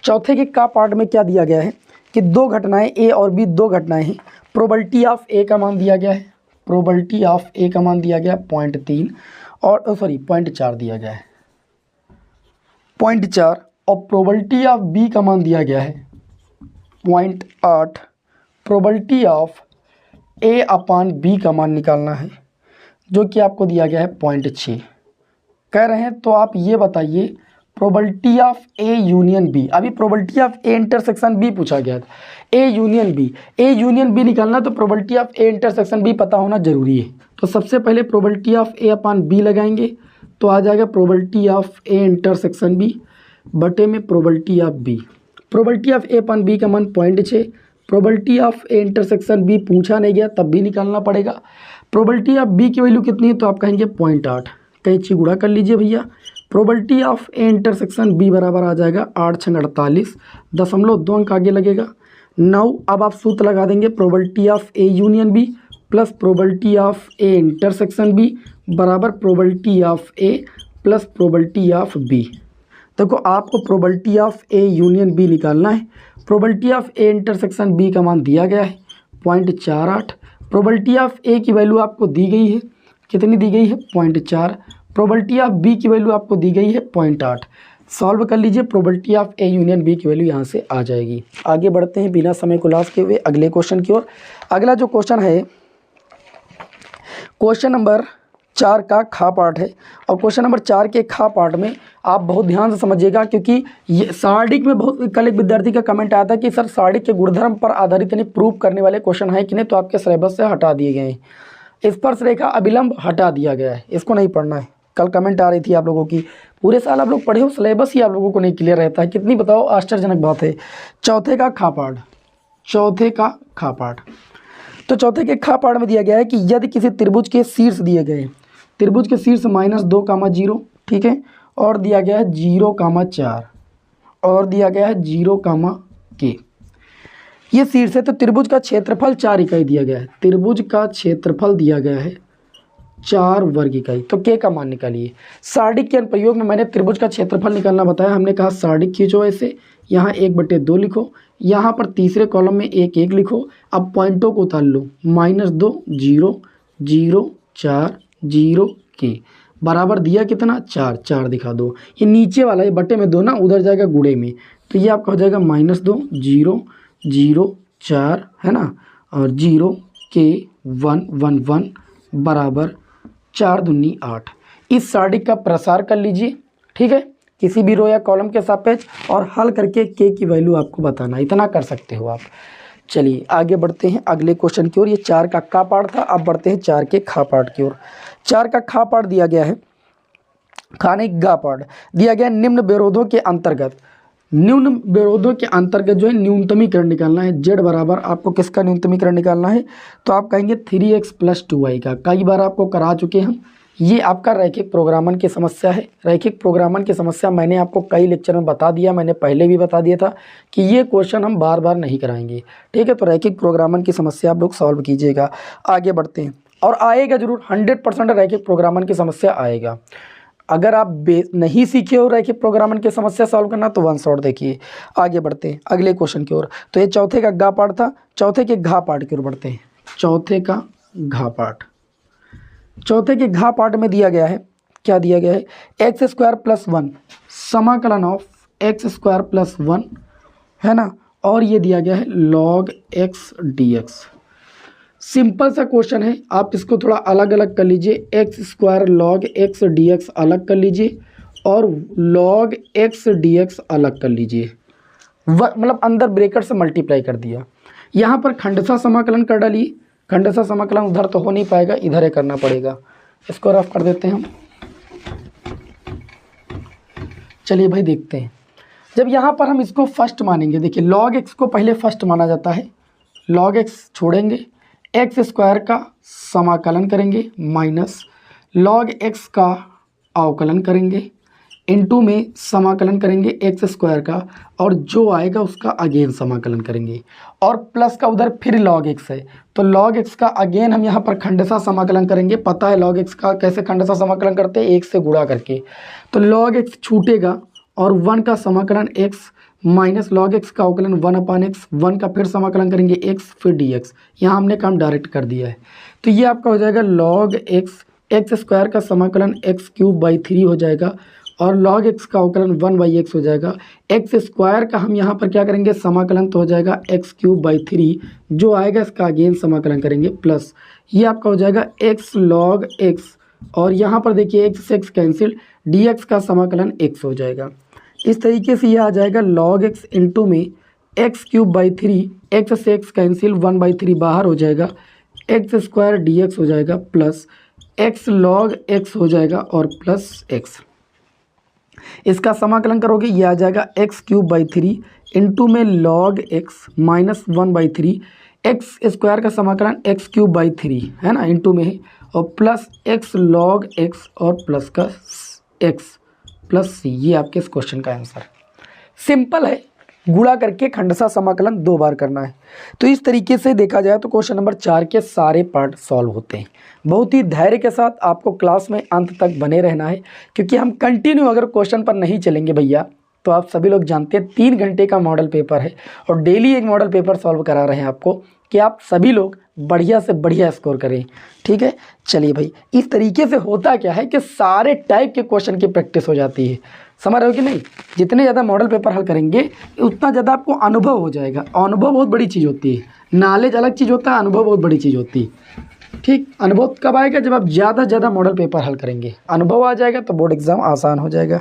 चौथे के का पार्ट में क्या दिया गया है कि दो घटनाएं ए और बी, दो घटनाएं हैं। प्रोबेबिलिटी ऑफ ए का मान दिया गया है, प्रोबेबिलिटी ऑफ ए का मान दिया गया 0.3 और 0.4 दिया गया है 0.4, और प्रोबेबिलिटी ऑफ बी का मान दिया गया है 0.8। Probability of A upon B का मान निकालना है जो कि आपको दिया गया है 0.6 कह रहे हैं। तो आप ये बताइए probability of A union B, अभी probability of A intersection B पूछा गया था, ए यूनियन बी निकालना, तो probability of A intersection B पता होना जरूरी है। तो सबसे पहले probability of A upon B लगाएंगे तो आ जाएगा probability of A intersection B बटे में probability of B. Probability of A upon B का मान 0.6, probability of A intersection B पूछा नहीं गया तब भी निकालना पड़ेगा। प्रोबेबिलिटी ऑफ बी की वैल्यू कितनी है तो आप कहेंगे 0.8, कहीं ची गुणा कर लीजिए भैया। Probability of A intersection B बराबर आ जाएगा 8 × 48, 0.2 अंक आगे लगेगा। 9 अब आप सूत्र लगा देंगे probability of A union B plus probability of A intersection B बराबर probability of A plus probability of B. देखो आपको probability of A union B निकालना है। Probability of A intersection B का मान दिया गया है 0.48। प्रोबेबिलिटी ऑफ ए की वैल्यू आपको दी गई है, कितनी दी गई है 0.4। प्रोबेबिलिटी ऑफ बी की वैल्यू आपको दी गई है 0.8। सॉल्व कर लीजिए, probability of A union B की वैल्यू यहाँ से आ जाएगी। आगे बढ़ते हैं बिना समय को लॉस किए हुए अगले क्वेश्चन की ओर। अगला जो क्वेश्चन है क्वेश्चन नंबर 4 का खा पार्ट है, और क्वेश्चन नंबर 4 के खा पार्ट में आप बहुत ध्यान से समझिएगा, क्योंकि ये सारडिक में बहुत कल एक विद्यार्थी का कमेंट आया था कि सर सारडिक के गुणधर्म पर आधारित यानी प्रूव करने वाले क्वेश्चन है कि नहीं, तो आपके सिलेबस से हटा दिए गए हैं। स्पर्श रेखा अभिलंब हटा दिया गया है, इसको नहीं पढ़ना है। कल कमेंट आ रही थी आप लोगों की, पूरे साल आप लोग पढ़े हो, सिलेबस ही आप लोगों को नहीं क्लियर रहता है, कितनी बताओ आश्चर्यजनक बात है। चौथे का खा पार्ट, चौथे का खा पार्ट, तो चौथे के खा पार्ट में दिया गया है कि यदि किसी त्रिभुज के शीर्ष दिए गए, त्रिभुज के शीर्ष -2, 0, ठीक है, और दिया गया है 0, 4, और दिया गया है 0, k, ये शीर्ष है। तो त्रिभुज का क्षेत्रफल 4 इकाई दिया गया है, त्रिभुज का क्षेत्रफल दिया गया है 4 वर्ग इकाई। तो k का मान निकालिए। सारडिक के अनुप्रयोग में मैंने त्रिभुज का क्षेत्रफल निकालना बताया, हमने कहा सारडिक खींचो ऐसे, यहाँ 1/2 लिखो, यहाँ पर तीसरे कॉलम में 1, 1 लिखो। अब पॉइंटों को उतार लो, -2, 0, 0, 4, 0, k बराबर दिया कितना 4, 4 दिखा दो। ये नीचे वाला ये बटे में 2 ना, उधर जाएगा गुणे में, तो ये आपका हो जाएगा -2, 0, 0, 4 है ना, और 0, k 1, 1, 1 बराबर 4 दूनी 8। इस सारडिक का प्रसार कर लीजिए, ठीक है, किसी भी रो या कॉलम के सापेक्ष, और हल करके k की वैल्यू आपको बताना, इतना कर सकते हो आप। चलिए आगे बढ़ते हैं अगले क्वेश्चन की ओर। ये 4 का का पार्ट था, अब बढ़ते हैं 4 के खा पार्ट की ओर। 4 का खा पार्ट दिया गया है, खाने गा पार्ट दिया गया है, निम्न विरोधों के अंतर्गत, निम्न विरोधों के अंतर्गत जो है न्यूनतमीकरण निकालना है। z बराबर आपको किसका न्यूनतमीकरण निकालना है, तो आप कहेंगे 3x + 2y का। कई बार आपको करा चुके हम, ये आपका रैखिक प्रोग्रामन की समस्या है। रैखिक प्रोग्रामन की समस्या मैंने आपको कई लेक्चर में बता दिया, मैंने पहले भी बता दिया था कि ये क्वेश्चन हम बार बार नहीं कराएंगे, ठीक है। तो रैखिक प्रोग्रामन की समस्या आप लोग सॉल्व कीजिएगा। आगे बढ़ते हैं, और आएगा जरूर, 100% रैखिक प्रोग्रामन की समस्या आएगा। अगर आप नहीं सीखे हो रैखिक प्रोग्रामन की समस्या सॉल्व करना तो वन शॉट देखिए। आगे बढ़ते हैं अगले क्वेश्चन की ओर। तो ये चौथे का गा पार्ट था, चौथे के घा पार्ट की ओर बढ़ते हैं। चौथे का घा पार्ट, चौथे के घा पार्ट में दिया गया है, क्या दिया गया है, x² + 1 समाकलन ऑफ x² + 1 है ना, और ये दिया गया है log x dx। सिंपल सा क्वेश्चन है, आप इसको थोड़ा अलग अलग कर लीजिए, x² log x dx अलग कर लीजिए और log x dx अलग कर लीजिए, मतलब अंदर ब्रैकेट से मल्टीप्लाई कर दिया। यहाँ पर खंडशः समाकलन कर डालिए, खंडशः समाकलन उधर तो हो नहीं पाएगा, इधर ही करना पड़ेगा। इसको रफ कर देते हैं हम। चलिए भाई देखते हैं, जब यहाँ पर हम इसको फर्स्ट मानेंगे, देखिए log x को पहले फर्स्ट माना जाता है, log x छोड़ेंगे, x² का समाकलन करेंगे माइनस log x का अवकलन करेंगे, इनटू में समाकलन करेंगे x² का, और जो आएगा उसका अगेन समाकलन करेंगे, और प्लस का उधर फिर log x है, तो log x का अगेन हम यहाँ पर खंडशः समाकलन करेंगे। पता है log x का कैसे खंडशः समाकलन करते हैं, 1 से गुणा करके। तो log x छूटेगा और 1 का समाकलन x माइनस log x का अवकलन 1/x, 1 का फिर समाकलन करेंगे x फिर dx। यहाँ हमने काम डायरेक्ट कर दिया है, तो ये आपका हो जाएगा log x² का समाकलन x³/3 हो जाएगा, और log x का अवकलन 1/x हो जाएगा। x² का हम यहाँ पर क्या करेंगे, समाकलन तो हो जाएगा x³/3, जो आएगा इसका अगेन समाकलन करेंगे, प्लस ये आपका हो जाएगा x log x, और यहाँ पर देखिए x से x कैंसिल, dx का समाकलन x हो जाएगा। इस तरीके से ये आ जाएगा log x इनटू में x³/3, x से x कैंसिल, 1/3 बाहर हो जाएगा, x² dx हो जाएगा, प्लस x log x हो जाएगा और प्लस x। इसका समाकलन करोगे ये आ जाएगा x³/3 इंटू में log x minus 1/3 x square का समाकलन x³/3 है ना, इंटू में है, और प्लस x log x और प्लस का x प्लस c। ये आपके इस क्वेश्चन का आंसर। सिंपल है, गुणा करके खंडसा समाकलन 2 बार करना है। तो इस तरीके से देखा जाए तो क्वेश्चन नंबर 4 के सारे पार्ट सॉल्व होते हैं। बहुत ही धैर्य के साथ आपको क्लास में अंत तक बने रहना है, क्योंकि हम कंटिन्यू अगर क्वेश्चन पर नहीं चलेंगे भैया तो आप सभी लोग जानते हैं 3 घंटे का मॉडल पेपर है और डेली एक मॉडल पेपर सॉल्व करा रहे हैं आपको, कि आप सभी लोग बढ़िया से बढ़िया स्कोर करें। ठीक है, चलिए भाई, इस तरीके से होता क्या है कि सारे टाइप के क्वेश्चन की प्रैक्टिस हो जाती है। समझ रहे हो कि नहीं? जितने ज़्यादा मॉडल पेपर हल करेंगे उतना ज़्यादा आपको अनुभव हो जाएगा। अनुभव बहुत बड़ी चीज़ होती है, नॉलेज अलग चीज़ होता है, अनुभव बहुत बड़ी चीज़ होती है। ठीक, अनुभव कब आएगा? जब आप ज़्यादा से ज़्यादा मॉडल पेपर हल करेंगे, अनुभव आ जाएगा तो बोर्ड एग्जाम आसान हो जाएगा।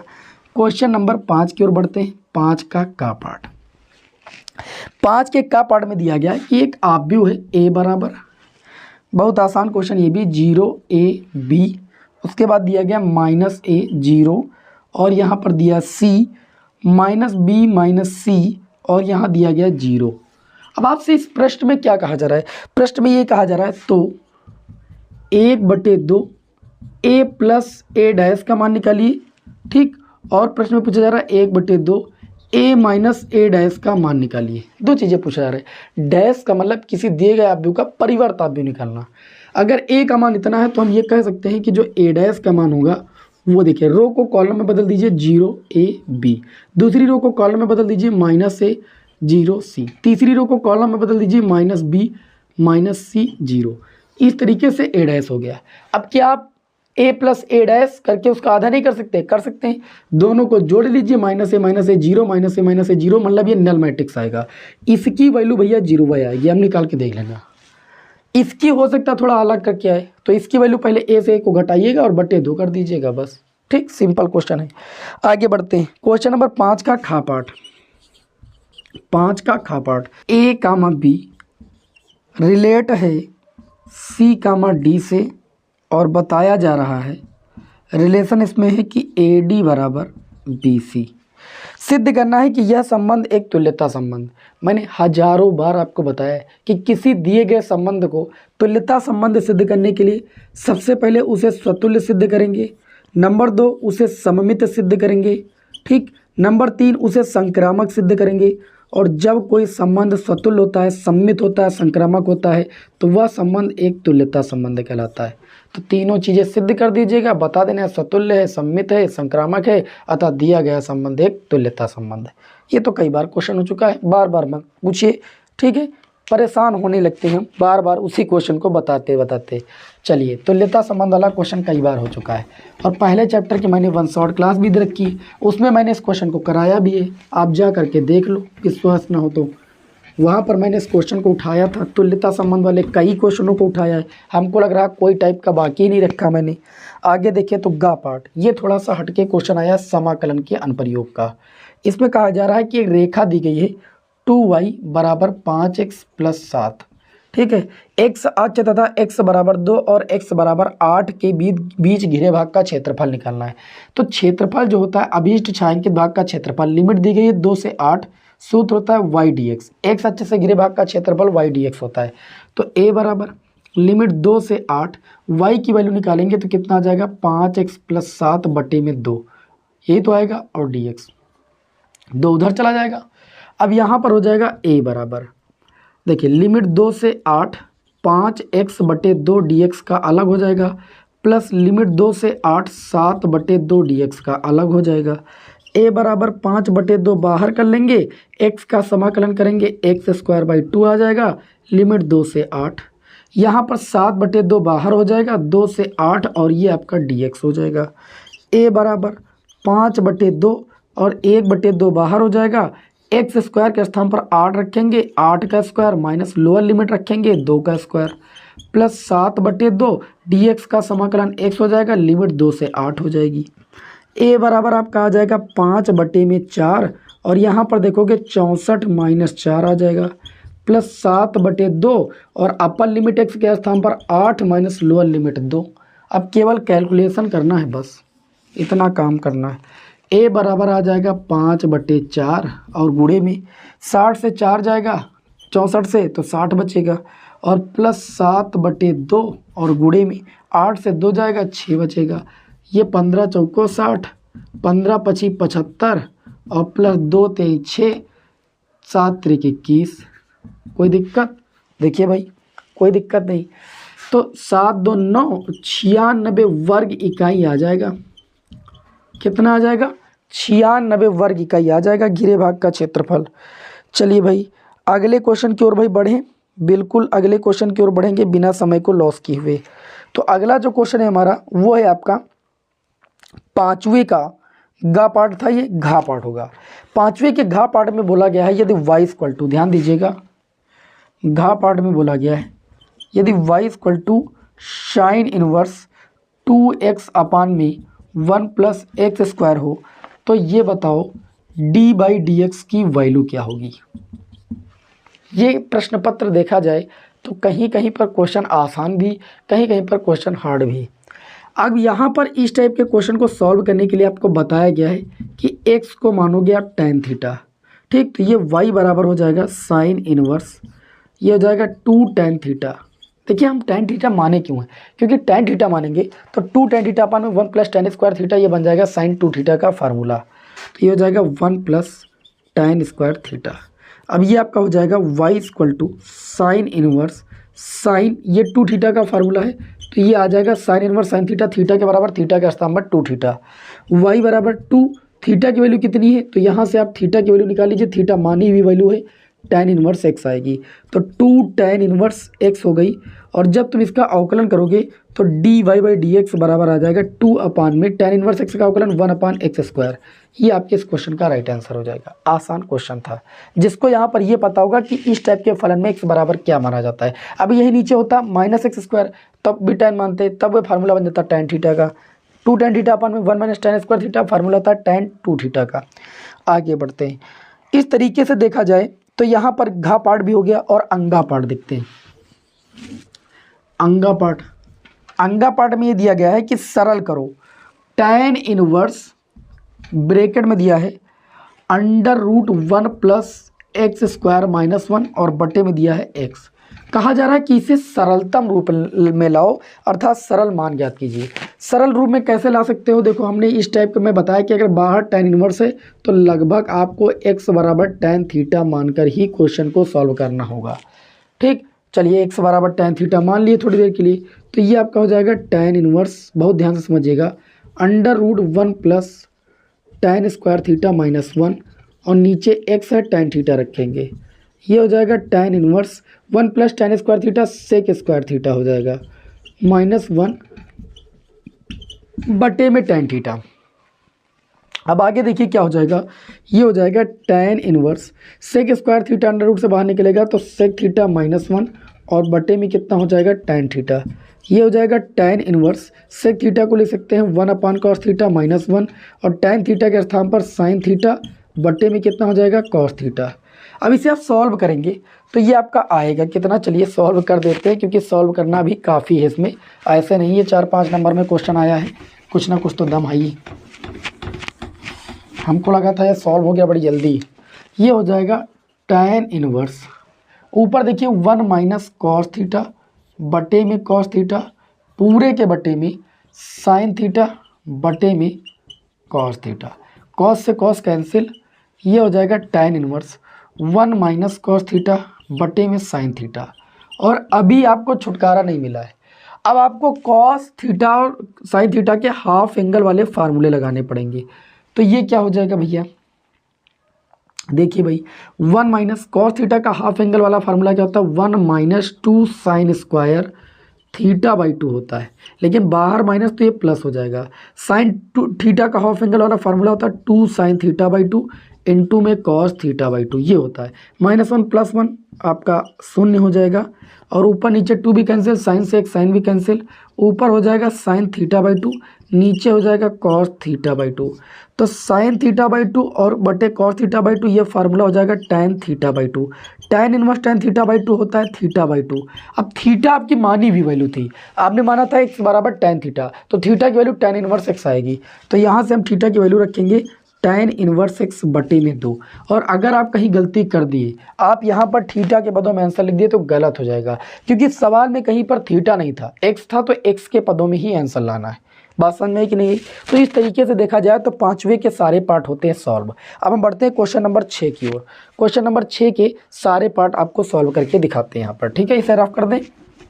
क्वेश्चन नंबर 5 की ओर बढ़ते हैं। 5 का पार्ट, 5 के का पार्ट में दिया गया है कि एक आव्यूह है a बराबर, बहुत आसान क्वेश्चन ये भी, 0ab, उसके बाद दिया गया -a 0, और यहाँ पर दिया c -b -c, और यहाँ दिया गया 0। अब आपसे इस प्रश्न में क्या कहा जा रहा है? प्रश्न में ये कहा जा रहा है तो 1/2 a प्लस a' का मान निकालिए। ठीक, और प्रश्न में पूछा जा रहा है 1/2 a माइनस a' का मान निकालिए। दो चीज़ें पूछा जा रहा है। डैश का मतलब किसी दिए गए आव्यूह का परिवर्त आव्यूह निकालना। अगर a का मान इतना है तो हम ये कह सकते हैं कि जो a' का मान होगा वो देखिए, रो को कॉलम में बदल दीजिए 0ab, दूसरी रो को कॉलम में बदल दीजिए -a 0c, तीसरी रो को कॉलम में बदल दीजिए -b -c 0। इस तरीके से a' हो गया। अब क्या आप a प्लस a' करके उसका आधा नहीं कर सकते? कर सकते हैं। दोनों को जोड़ लीजिए, -a -a 0 -a -a 0, मतलब ये नल मैट्रिक्स आएगा। इसकी वैल्यू भैया 0 आएगी, हम निकाल के देख लेना। इसकी हो सकता है थोड़ा अलग करके आए, तो इसकी वैल्यू पहले a से a को घटाइएगा और बटे 2 कर दीजिएगा बस। ठीक, सिंपल क्वेश्चन है। आगे बढ़ते हैं। क्वेश्चन नंबर 5 का खा पार्ट। 5 का खा पार्ट, a, b रिलेट है c, d से, और बताया जा रहा है रिलेशन इसमें है कि AD बराबर BC। सिद्ध करना है कि यह संबंध एक तुल्यता संबंध। मैंने हजारों बार आपको बताया है कि किसी दिए गए संबंध को तुल्यता संबंध सिद्ध करने के लिए सबसे पहले उसे स्वतुल्य सिद्ध करेंगे, नंबर 2 उसे सममित सिद्ध करेंगे, ठीक, नंबर 3 उसे संक्रामक सिद्ध करेंगे, और जब कोई संबंध स्वतुल्य होता है, सममित होता है, संक्रामक होता है, तो वह संबंध एक तुल्यता संबंध कहलाता है। तो तीनों चीज़ें सिद्ध कर दीजिएगा, बता देना है स्वतुल्य है, सममित है, संक्रामक है, अतः दिया गया संबंध एक तुल्यता संबंध है। ये तो कई बार क्वेश्चन हो चुका है, बार बार मत पूछिए। ठीक है, परेशान होने लगते हैं बार बार उसी क्वेश्चन को बताते। चलिए, तुल्यता संबंध वाला क्वेश्चन कई बार हो चुका है, और पहले चैप्टर की मैंने 1 शॉर्ट क्लास भी दे रखी है, उसमें मैंने इस क्वेश्चन को कराया भी है। आप जा करके देख लो, विश्वास ना हो तो। वहाँ पर मैंने इस क्वेश्चन को उठाया था, तुल्यता संबंध वाले कई क्वेश्चनों को उठाया है। हमको लग रहा है कोई टाइप का बाकी नहीं रखा मैंने। आगे देखिए तो गा पार्ट, ये थोड़ा सा हटके क्वेश्चन आया समाकलन के अनुप्रयोग का। इसमें कहा जा रहा है कि एक रेखा दी गई है 2y बराबर 5x प्लस 7। ठीक है, x अक्ष तथा x बराबर 2 और x बराबर 8 के बीच घिरे भाग का क्षेत्रफल निकालना है। तो क्षेत्रफल जो होता है अभीष्ट छायांकित भाग का क्षेत्रफल, लिमिट दी गई है 2 से 8, सूत्र होता है y dx, x अक्ष से घिरे भाग का क्षेत्रफल y dx होता है। तो a बराबर लिमिट 2 से 8, y की वैल्यू निकालेंगे तो कितना आ जाएगा 5x प्लस 7 बटे में 2, यही तो आएगा, और dx 2 उधर चला जाएगा। अब यहाँ पर हो जाएगा a बराबर, देखिए लिमिट 2 से 8, 5x बटे 2 dx का अलग हो जाएगा, प्लस लिमिट 2 से 8, 7 बटे 2 dx का अलग हो जाएगा। a बराबर 5 बटे 2 बाहर कर लेंगे, x का समाकलन करेंगे, x²/2 आ जाएगा, लिमिट 2 से 8, यहाँ पर 7 बटे 2 बाहर हो जाएगा, 2 से 8, और ये आपका dx हो जाएगा। a बराबर 5 बटे 2 और 1 बटे 2 बाहर हो जाएगा, x² के स्थान पर 8 रखेंगे, 8 का स्क्वायर माइनस लोअर लिमिट रखेंगे 2 का स्क्वायर, प्लस 7 बटे 2 dx का समाकलन x हो जाएगा, लिमिट 2 से 8 हो जाएगी। a बराबर आपका आ जाएगा 5 बटे में 4, और यहाँ पर देखोगे 64 माइनस 4 आ जाएगा, प्लस 7 बटे 2, और अपर लिमिट x के स्थान पर 8 माइनस लोअर लिमिट 2। अब केवल कैलकुलेशन करना है, बस इतना काम करना है। ए बराबर आ जाएगा 5/4 और गुणे में 60 से 4 जाएगा 64 से तो 60 बचेगा और प्लस 7/2 और गुणे में 8 से 2 जाएगा 6 बचेगा। ये 15 चौको 60, 15 पची 75 और प्लस 2 3 6, 7 त्रिक 21। कोई दिक्कत? देखिए भाई कोई दिक्कत नहीं। तो 7 2 9, 96 वर्ग इकाई आ जाएगा। कितना आ जाएगा? 96 वर्ग इकाई आ जाएगा घिरे भाग का क्षेत्रफल। चलिए भाई अगले क्वेश्चन की ओर भाई बढ़ें, बिल्कुल अगले क्वेश्चन की ओर बढ़ेंगे बिना समय को लॉस किए हुए। तो अगला जो क्वेश्चन है हमारा वो है आपका 5वें का गा पार्ट था, ये घा पार्ट होगा। 5वें के घा पार्ट में बोला गया है यदि y इक्वल टू, ध्यान दीजिएगा, घा पार्ट में बोला गया है यदि y equal to sine inverse 2x अपान में 1 प्लस एक्स स्क्वायर हो तो ये बताओ d/dx की वैल्यू क्या होगी। ये प्रश्न पत्र देखा जाए तो कहीं कहीं पर क्वेश्चन आसान भी, कहीं कहीं पर क्वेश्चन हार्ड भी। अब यहाँ पर इस टाइप के क्वेश्चन को सॉल्व करने के लिए आपको बताया गया है कि x को मानोगे आप tan थीटा, ठीक, तो ये y बराबर हो जाएगा साइन इनवर्स, ये हो जाएगा 2 tan थीटा। देखिए हम tan थीटा माने क्यों हैं, क्योंकि tan थीटा मानेंगे तो 2 tan थीटा अपान में 1 प्लस tan स्क्वायर थीटा, ये बन जाएगा साइन 2 थीटा का फार्मूला। तो ये हो जाएगा 1 प्लस tan स्क्वायर थीटा। अब ये आपका हो जाएगा y equal to sine inverse sine, ये 2 थीटा का फार्मूला है तो ये आ जाएगा sign inverse sine theta, theta के बराबर थीटा के स्थान पर 2 थीटा, y बराबर 2, थीटा की वैल्यू कितनी है तो यहाँ से आप थीटा की वैल्यू निकाल लीजिए, थीटा मानी हुई वैल्यू है tan इनवर्स x आएगी तो 2 tan इनवर्स x हो गई। और जब तुम इसका अवकलन करोगे तो dy/dx बराबर आ जाएगा 2 अपान में tan इनवर्स x का अवकलन 1 अपान एक्स स्क्वायर। ये आपके इस क्वेश्चन का राइट आंसर हो जाएगा। आसान क्वेश्चन था, जिसको यहाँ पर ये पता होगा कि इस टाइप के फलन में x बराबर क्या माना जाता है। अब यही नीचे होता माइनस एक्स स्क्वायर तब भी tan मानते, तब वो फार्मूला बन जाता tan थीटा का, 2 tan थीटा अपान में 1 minus tan square theta, formula था tan 2 थीटा का। आगे बढ़ते हैं। इस तरीके से देखा जाए तो यहाँ पर घा पार्ट भी हो गया और अंगा पार्ट देखते हैं। अंगा पार्ट, अंगा पार्ट में ये दिया गया है कि सरल करो tan इनवर्स ब्रैकेट में दिया है √1 प्लस एक्स स्क्वायर माइनस 1 और बटे में दिया है x। कहा जा रहा है कि इसे सरलतम रूप में लाओ, अर्थात सरल मान ज्ञात कीजिए। सरल रूप में कैसे ला सकते हो, देखो हमने इस टाइप का मैं बताया कि अगर बाहर tan इनवर्स है तो लगभग आपको x बराबर tan थीटा मानकर ही क्वेश्चन को सॉल्व करना होगा। ठीक, चलिए x बराबर tan थीटा मान लिए थोड़ी देर के लिए, तो ये आपका हो जाएगा tan इनवर्स, बहुत ध्यान से समझिएगा, √1 plus tan square theta minus 1 और नीचे x है tan थीटा रखेंगे, ये हो जाएगा tan inverse 1 plus tan square theta sec square theta हो जाएगा -1 बटे में tan थीटा। अब आगे देखिए क्या हो जाएगा, ये हो जाएगा tan inverse sec square theta under root से बाहर निकलेगा तो सेक थीटा -1 और बटे में कितना हो जाएगा tan थीटा। ये हो जाएगा tan इनवर्स सेक थीटा को लिख सकते हैं 1 अपान कॉस थीटा -1 और tan थीटा के स्थान पर साइन थीटा बटे में कितना हो जाएगा cos थीटा। अब इसे आप सॉल्व करेंगे तो ये आपका आएगा कितना, चलिए सॉल्व कर देते हैं क्योंकि सॉल्व करना भी काफ़ी है इसमें, ऐसे नहीं है 4-5 नंबर में क्वेश्चन आया है, कुछ ना कुछ तो दम आई। हमको लगा था ये सॉल्व हो गया बड़ी जल्दी। ये हो जाएगा tan इनवर्स, ऊपर देखिए 1 माइनस कॉस थीटा बटे में कॉस थीटा पूरे के बटे में साइन थीटा बटे में कॉस थीटा, कॉस से कॉस कैंसिल, ये हो जाएगा tan inverse 1 minus cos theta बटे में साइन थीटा। और अभी आपको छुटकारा नहीं मिला है, अब आपको कॉस थीटा और साइन थीटा के हाफ एंगल वाले फार्मूले लगाने पड़ेंगे। तो ये क्या हो जाएगा भैया, देखिए भाई 1 माइनस कॉस थीटा का हाफ एंगल वाला फार्मूला क्या होता है 1 माइनस 2 साइन स्क्वायर थीटा/2 होता है, लेकिन बाहर माइनस तो ये प्लस हो जाएगा। साइन थीटा का हाफ एंगल वाला फार्मूला होता है 2 साइन थीटा/2 इंटू में कॉस थीटा/2, ये होता है -1 + 1 आपका 0 हो जाएगा और ऊपर नीचे 2 भी कैंसिल, साइन से एक साइन भी कैंसिल, ऊपर हो जाएगा साइन थीटा/2 नीचे हो जाएगा कॉस थीटा/2। तो साइन थीटा/2 और बटे कॉस थीटा/2 ये फार्मूला हो जाएगा tan थीटा/2। tan इनवर्स tan थीटा/2 होता है थीटा/2। अब थीटा आपकी मानी हुई वैल्यू थी, आपने माना था x बराबर tan थीटा, तो थीटा की वैल्यू tan इनवर्स x आएगी। तो यहाँ से हम थीटा की वैल्यू रखेंगे tan इनवर्स x बटे में 2। और अगर आप कहीं गलती कर दिए, आप यहाँ पर थीटा के पदों में आंसर लिख दिए तो गलत हो जाएगा, क्योंकि सवाल में कहीं पर थीटा नहीं था, x था, तो x के पदों में ही आंसर लाना है। बात समझ में है कि नहीं? तो इस तरीके से देखा जाए तो पांचवे के सारे पार्ट होते हैं सॉल्व। अब हम बढ़ते हैं क्वेश्चन नंबर 6 की ओर। क्वेश्चन नंबर 6 के सारे पार्ट आपको सॉल्व करके दिखाते हैं यहाँ पर, ठीक है? इसे रफ कर दें।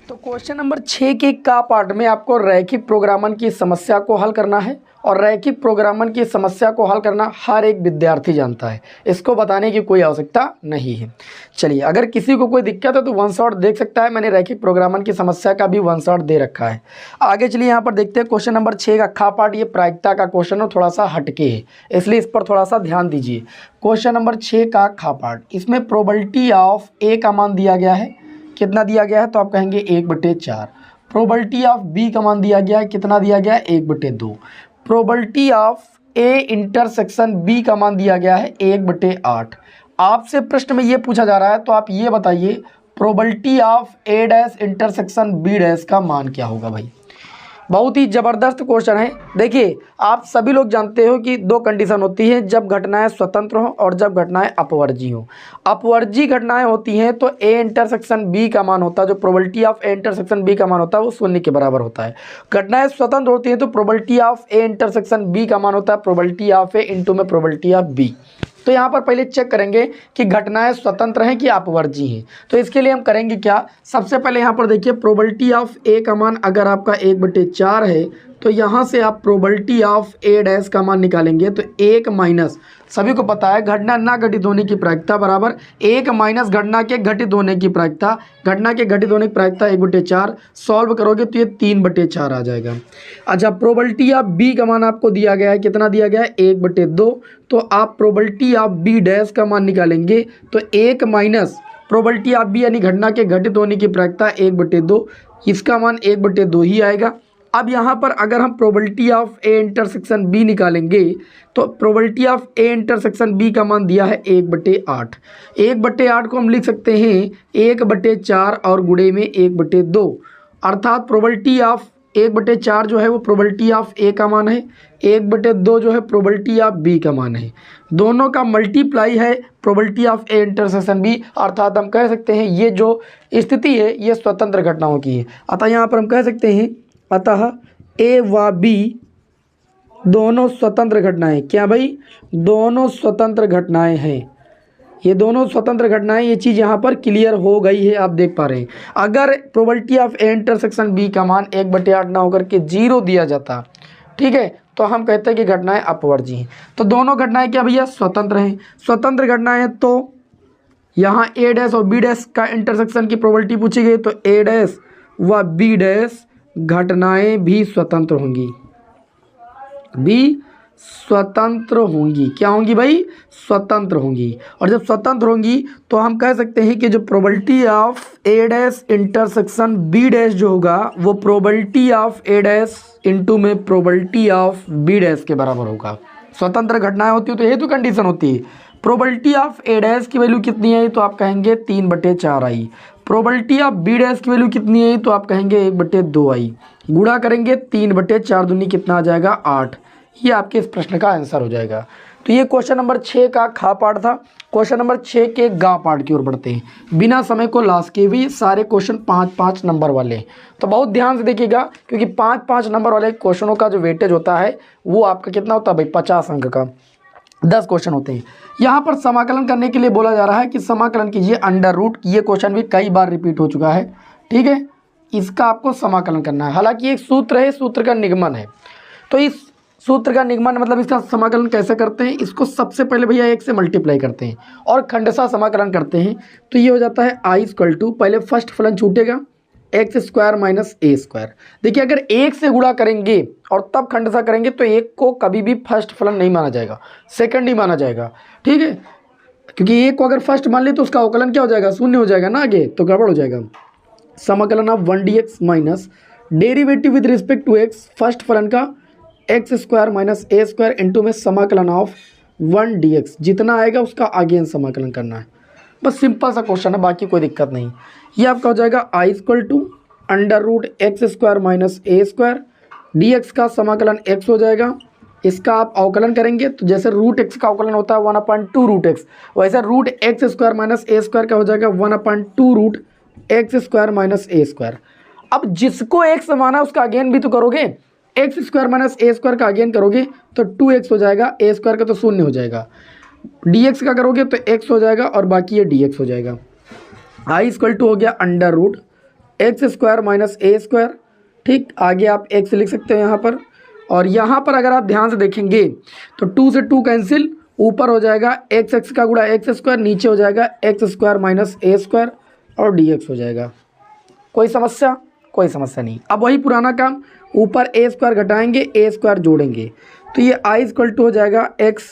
तो क्वेश्चन नंबर 6 के का पार्ट में आपको रैखिक प्रोग्रामन की समस्या को हल करना है, और रैखिक प्रोग्रामन की समस्या को हल करना हर एक विद्यार्थी जानता है, इसको बताने की कोई आवश्यकता नहीं है। चलिए, अगर किसी को कोई दिक्कत है तो वन शॉट देख सकता है, मैंने रैखिक प्रोग्रामन की समस्या का भी वन शॉट दे रखा है। आगे चलिए यहाँ पर देखते हैं क्वेश्चन नंबर 6 का खा पार्ट। ये प्रायिकता का क्वेश्चन है, थोड़ा सा हटके है, इसलिए इस पर थोड़ा सा ध्यान दीजिए। क्वेश्चन नंबर 6 का खा पार्ट, इसमें प्रोबेबिलिटी ऑफ ए का मान दिया गया है, कितना दिया गया है? तो आप कहेंगे 1/4। प्रोबेबिलिटी ऑफ बी का मान दिया गया है, कितना दिया गया है? 1/2। Probability of A intersection B का मान दिया गया है 1/8। आपसे प्रश्न में ये पूछा जा रहा है, तो आप ये बताइए probability of A dash intersection B dash का मान क्या होगा भाई? बहुत ही ज़बरदस्त क्वेश्चन है। देखिए, आप सभी लोग जानते हो कि दो कंडीशन होती है, जब घटनाएं स्वतंत्र हो और जब घटनाएं अपवर्जी हो। अपवर्जी घटनाएं होती हैं तो ए इंटरसेक्शन बी का मान होता है, जो probability of A intersection B का मान होता है वो 0 के बराबर होता है। घटनाएं स्वतंत्र होती हैं तो probability of A intersection B का मान होता है प्रोबेबिलिटी ऑफ ए इंटू में प्रोबेबिलिटी ऑफ बी। तो यहाँ पर पहले चेक करेंगे कि घटनाएं स्वतंत्र हैं कि अपवर्जी हैं। तो इसके लिए हम करेंगे क्या, सबसे पहले यहाँ पर देखिए प्रोबेबिलिटी ऑफ ए का मान अगर आपका 1/4 है, तो यहाँ से आप प्रोबेबिलिटी ऑफ ए डैश का मान निकालेंगे तो 1 माइनस, सभी को पता है घटना ना घटित होने की प्रायिकता बराबर 1 माइनस घटना के घटित होने की प्रायिकता। घटना के घटित होने की प्रायिकता 1/4, सॉल्व करोगे तो ये 3/4 आ जाएगा। अच्छा, प्रोबेबिलिटी ऑफ बी का मान आपको दिया गया है, कितना दिया गया है? 1/2। तो आप प्रोबेबिलिटी ऑफ बी डैश का मान निकालेंगे तो 1 माइनस प्रोबेबिलिटी ऑफ बी यानी घटना के घटित होने की प्रायिकता 1/2, इसका मान 1/2 ही आएगा। अब यहाँ पर अगर हम probability of A intersection B निकालेंगे तो probability of A intersection B का मान दिया है 1/8। 1/8 को हम लिख सकते हैं 1/4 और गुणे में 1/2, अर्थात प्रोबेबिलिटी ऑफ 1/4 जो है वो प्रोबेबिलिटी ऑफ ए का मान है, 1/2 जो है प्रोबेबिलिटी ऑफ बी का मान है। दोनों का मल्टीप्लाई है probability of A intersection B, अर्थात हम कह सकते हैं ये जो स्थिति है ये स्वतंत्र घटनाओं की है। अतः यहाँ पर हम कह सकते हैं अतः ए व बी दोनों स्वतंत्र घटनाएं, क्या भाई? दोनों स्वतंत्र घटनाएं हैं। ये दोनों स्वतंत्र घटनाएं, ये चीज़ यहाँ पर क्लियर हो गई है, आप देख पा रहे हैं। अगर probability of A intersection B का मान 1/8 ना होकर के 0 दिया जाता, ठीक है, तो हम कहते हैं कि घटनाएं अपवर्जी हैं। तो दोनों घटनाएं क्या भैया? स्वतंत्र हैं। स्वतंत्र घटनाएं हैं तो यहाँ ए डैश और बी डैश का इंटरसेक्शन की प्रोबेबिलिटी पूछी गई, तो ए डैश व बी डैश घटनाएं भी स्वतंत्र होंगी, भी स्वतंत्र होंगी। क्या होंगी भाई? स्वतंत्र होंगी। और जब स्वतंत्र होंगी तो हम कह सकते हैं कि जो probability of A dash intersection B dash जो होगा वो probability of A dash into में प्रोबेबिलिटी ऑफ बी डैश के बराबर होगा। स्वतंत्र घटनाएं होती है तो हेतु कंडीशन होती है। प्रोबेबिलिटी ऑफ ए डैश की वैल्यू कितनी है? तो आप कहेंगे 3/4 आई। प्रोबेबिलिटी ऑफ बी डैश की वैल्यू कितनी है? तो आप कहेंगे 1/2 आई। गुणा करेंगे 3/4 दूनी कितना आ जाएगा? 8। ये आपके इस प्रश्न का आंसर हो जाएगा। तो ये क्वेश्चन नंबर 6 का खा पार्ट था। क्वेश्चन नंबर 6 के गा पार्ट की ओर बढ़ते हैं। बिना समय को लॉस किए हुए सारे क्वेश्चन 5-5 नंबर वाले हैं, तो बहुत ध्यान से देखिएगा, क्योंकि 5-5 नंबर वाले क्वेश्चनों का जो वेटेज होता है वो आपका कितना होता है भाई? 50 अंक का 10 क्वेश्चन होते हैं। यहाँ पर समाकलन करने के लिए बोला जा रहा है कि समाकलन कीजिए अंडर रूट। ये क्वेश्चन भी कई बार रिपीट हो चुका है, ठीक है, इसका आपको समाकलन करना है। हालांकि एक सूत्र है, सूत्र का निगमन है, तो इस सूत्र का निगमन मतलब इसका समाकलन कैसे करते हैं? इसको सबसे पहले भैया 1 से मल्टीप्लाई करते हैं और खंडशः समाकलन करते हैं, तो ये हो जाता है आई इक्वल टू, पहले फर्स्ट फलन छूटेगा x² माइनस a²। देखिए, अगर 1 से गुणा करेंगे और तब खंडशः करेंगे तो 1 को कभी भी फर्स्ट फलन नहीं माना जाएगा, सेकंड ही माना जाएगा, ठीक है, क्योंकि 1 को अगर फर्स्ट मान ले तो उसका अवकलन क्या हो जाएगा? 0 हो जाएगा ना, आगे तो गड़बड़ हो जाएगा। समाकलन of 1dx minus derivative with respect to x, first फलन का x² माइनस a² इंटू में समाकलन ऑफ 1dx, जितना आएगा उसका आगे समाकलन करना है। बस सिंपल सा क्वेश्चन है, बाकी कोई दिक्कत नहीं। ये आपका हो जाएगा I equal to under root x² minus a² dx का समाकलन x हो जाएगा इसका आप अवकलन करेंगे तो जैसे रूट एक्स का अवकलन होता है 1/2 रूट एक्स, वैसे रूट एक्स स्क्वायर माइनस ए स्क्वायर का हो जाएगा 1/2 रूट एक्स स्क्वायर माइनस ए स्क्वायर। अब जिसको एक्स माना उसका अगेन भी तो करोगे, एक्स स्क्वायर माइनस ए स्क्वायर का अगेन करोगे तो 2x हो जाएगा, ए स्क्वायर का तो 0 हो जाएगा, dx का करोगे तो x हो जाएगा और बाकी ये dx हो जाएगा। i इक्वल टू हो गया under root x square minus ए स्क्वायर। ठीक, आगे आप x लिख सकते हो यहाँ पर, और यहाँ पर अगर आप ध्यान से देखेंगे तो 2 से 2 कैंसिल, ऊपर हो जाएगा x का गुणा एक्स स्क्वायर, नीचे हो जाएगा एक्स स्क्वायर माइनस ए स्क्वायर और dx हो जाएगा। कोई समस्या? कोई समस्या नहीं। अब वही पुराना काम, ऊपर ए स्क्वायर घटाएंगे, ए स्क्वायर जोड़ेंगे, तो ये i इक्वल टू हो जाएगा x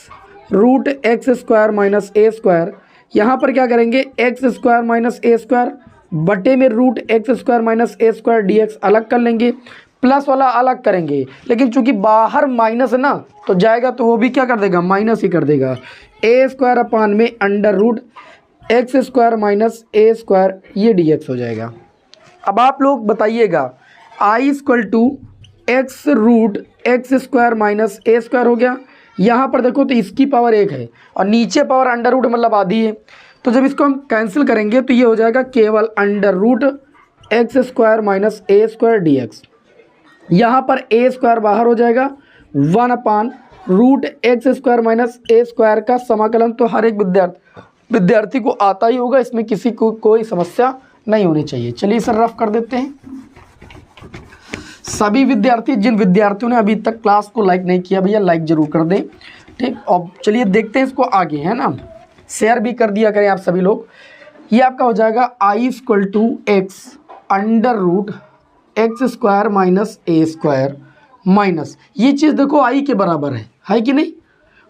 root x square minus ए स्क्वायर। यहाँ पर क्या करेंगे, एक्स स्क्वायर माइनस ए स्क्वायर बटे में रूट एक्स स्क्वायर माइनस ए स्क्वायर dx अलग कर लेंगे, प्लस वाला अलग करेंगे, लेकिन चूंकि बाहर माइनस है ना तो जाएगा तो वो भी क्या कर देगा, माइनस ही कर देगा। ए स्क्वायर अपान में under root x square minus ए स्क्वायर, ये dx हो जाएगा। अब आप लोग बताइएगा, i equal to X root x square minus A square हो गया। यहाँ पर देखो तो इसकी पावर 1 है और नीचे पावर अंडर रूट मतलब आधी है, तो जब इसको हम कैंसिल करेंगे तो ये हो जाएगा केवल under root x square minus ए स्क्वायर dx। यहाँ पर ए स्क्वायर बाहर हो जाएगा, 1/रूट एक्स स्क्वायर माइनस ए स्क्वायर का समाकलन तो हर एक विद्यार्थी को आता ही होगा, इसमें किसी को कोई समस्या नहीं होनी चाहिए। चलिए इसे रफ कर देते हैं। सभी विद्यार्थी, जिन विद्यार्थियों ने अभी तक क्लास को लाइक नहीं किया भैया लाइक जरूर कर दें। ठीक, और चलिए देखते हैं इसको आगे, है ना, शेयर भी कर दिया करें आप सभी लोग। ये आपका हो जाएगा i equal to X under root x square minus A square minus, ये चीज़ देखो i के बराबर है कि नहीं,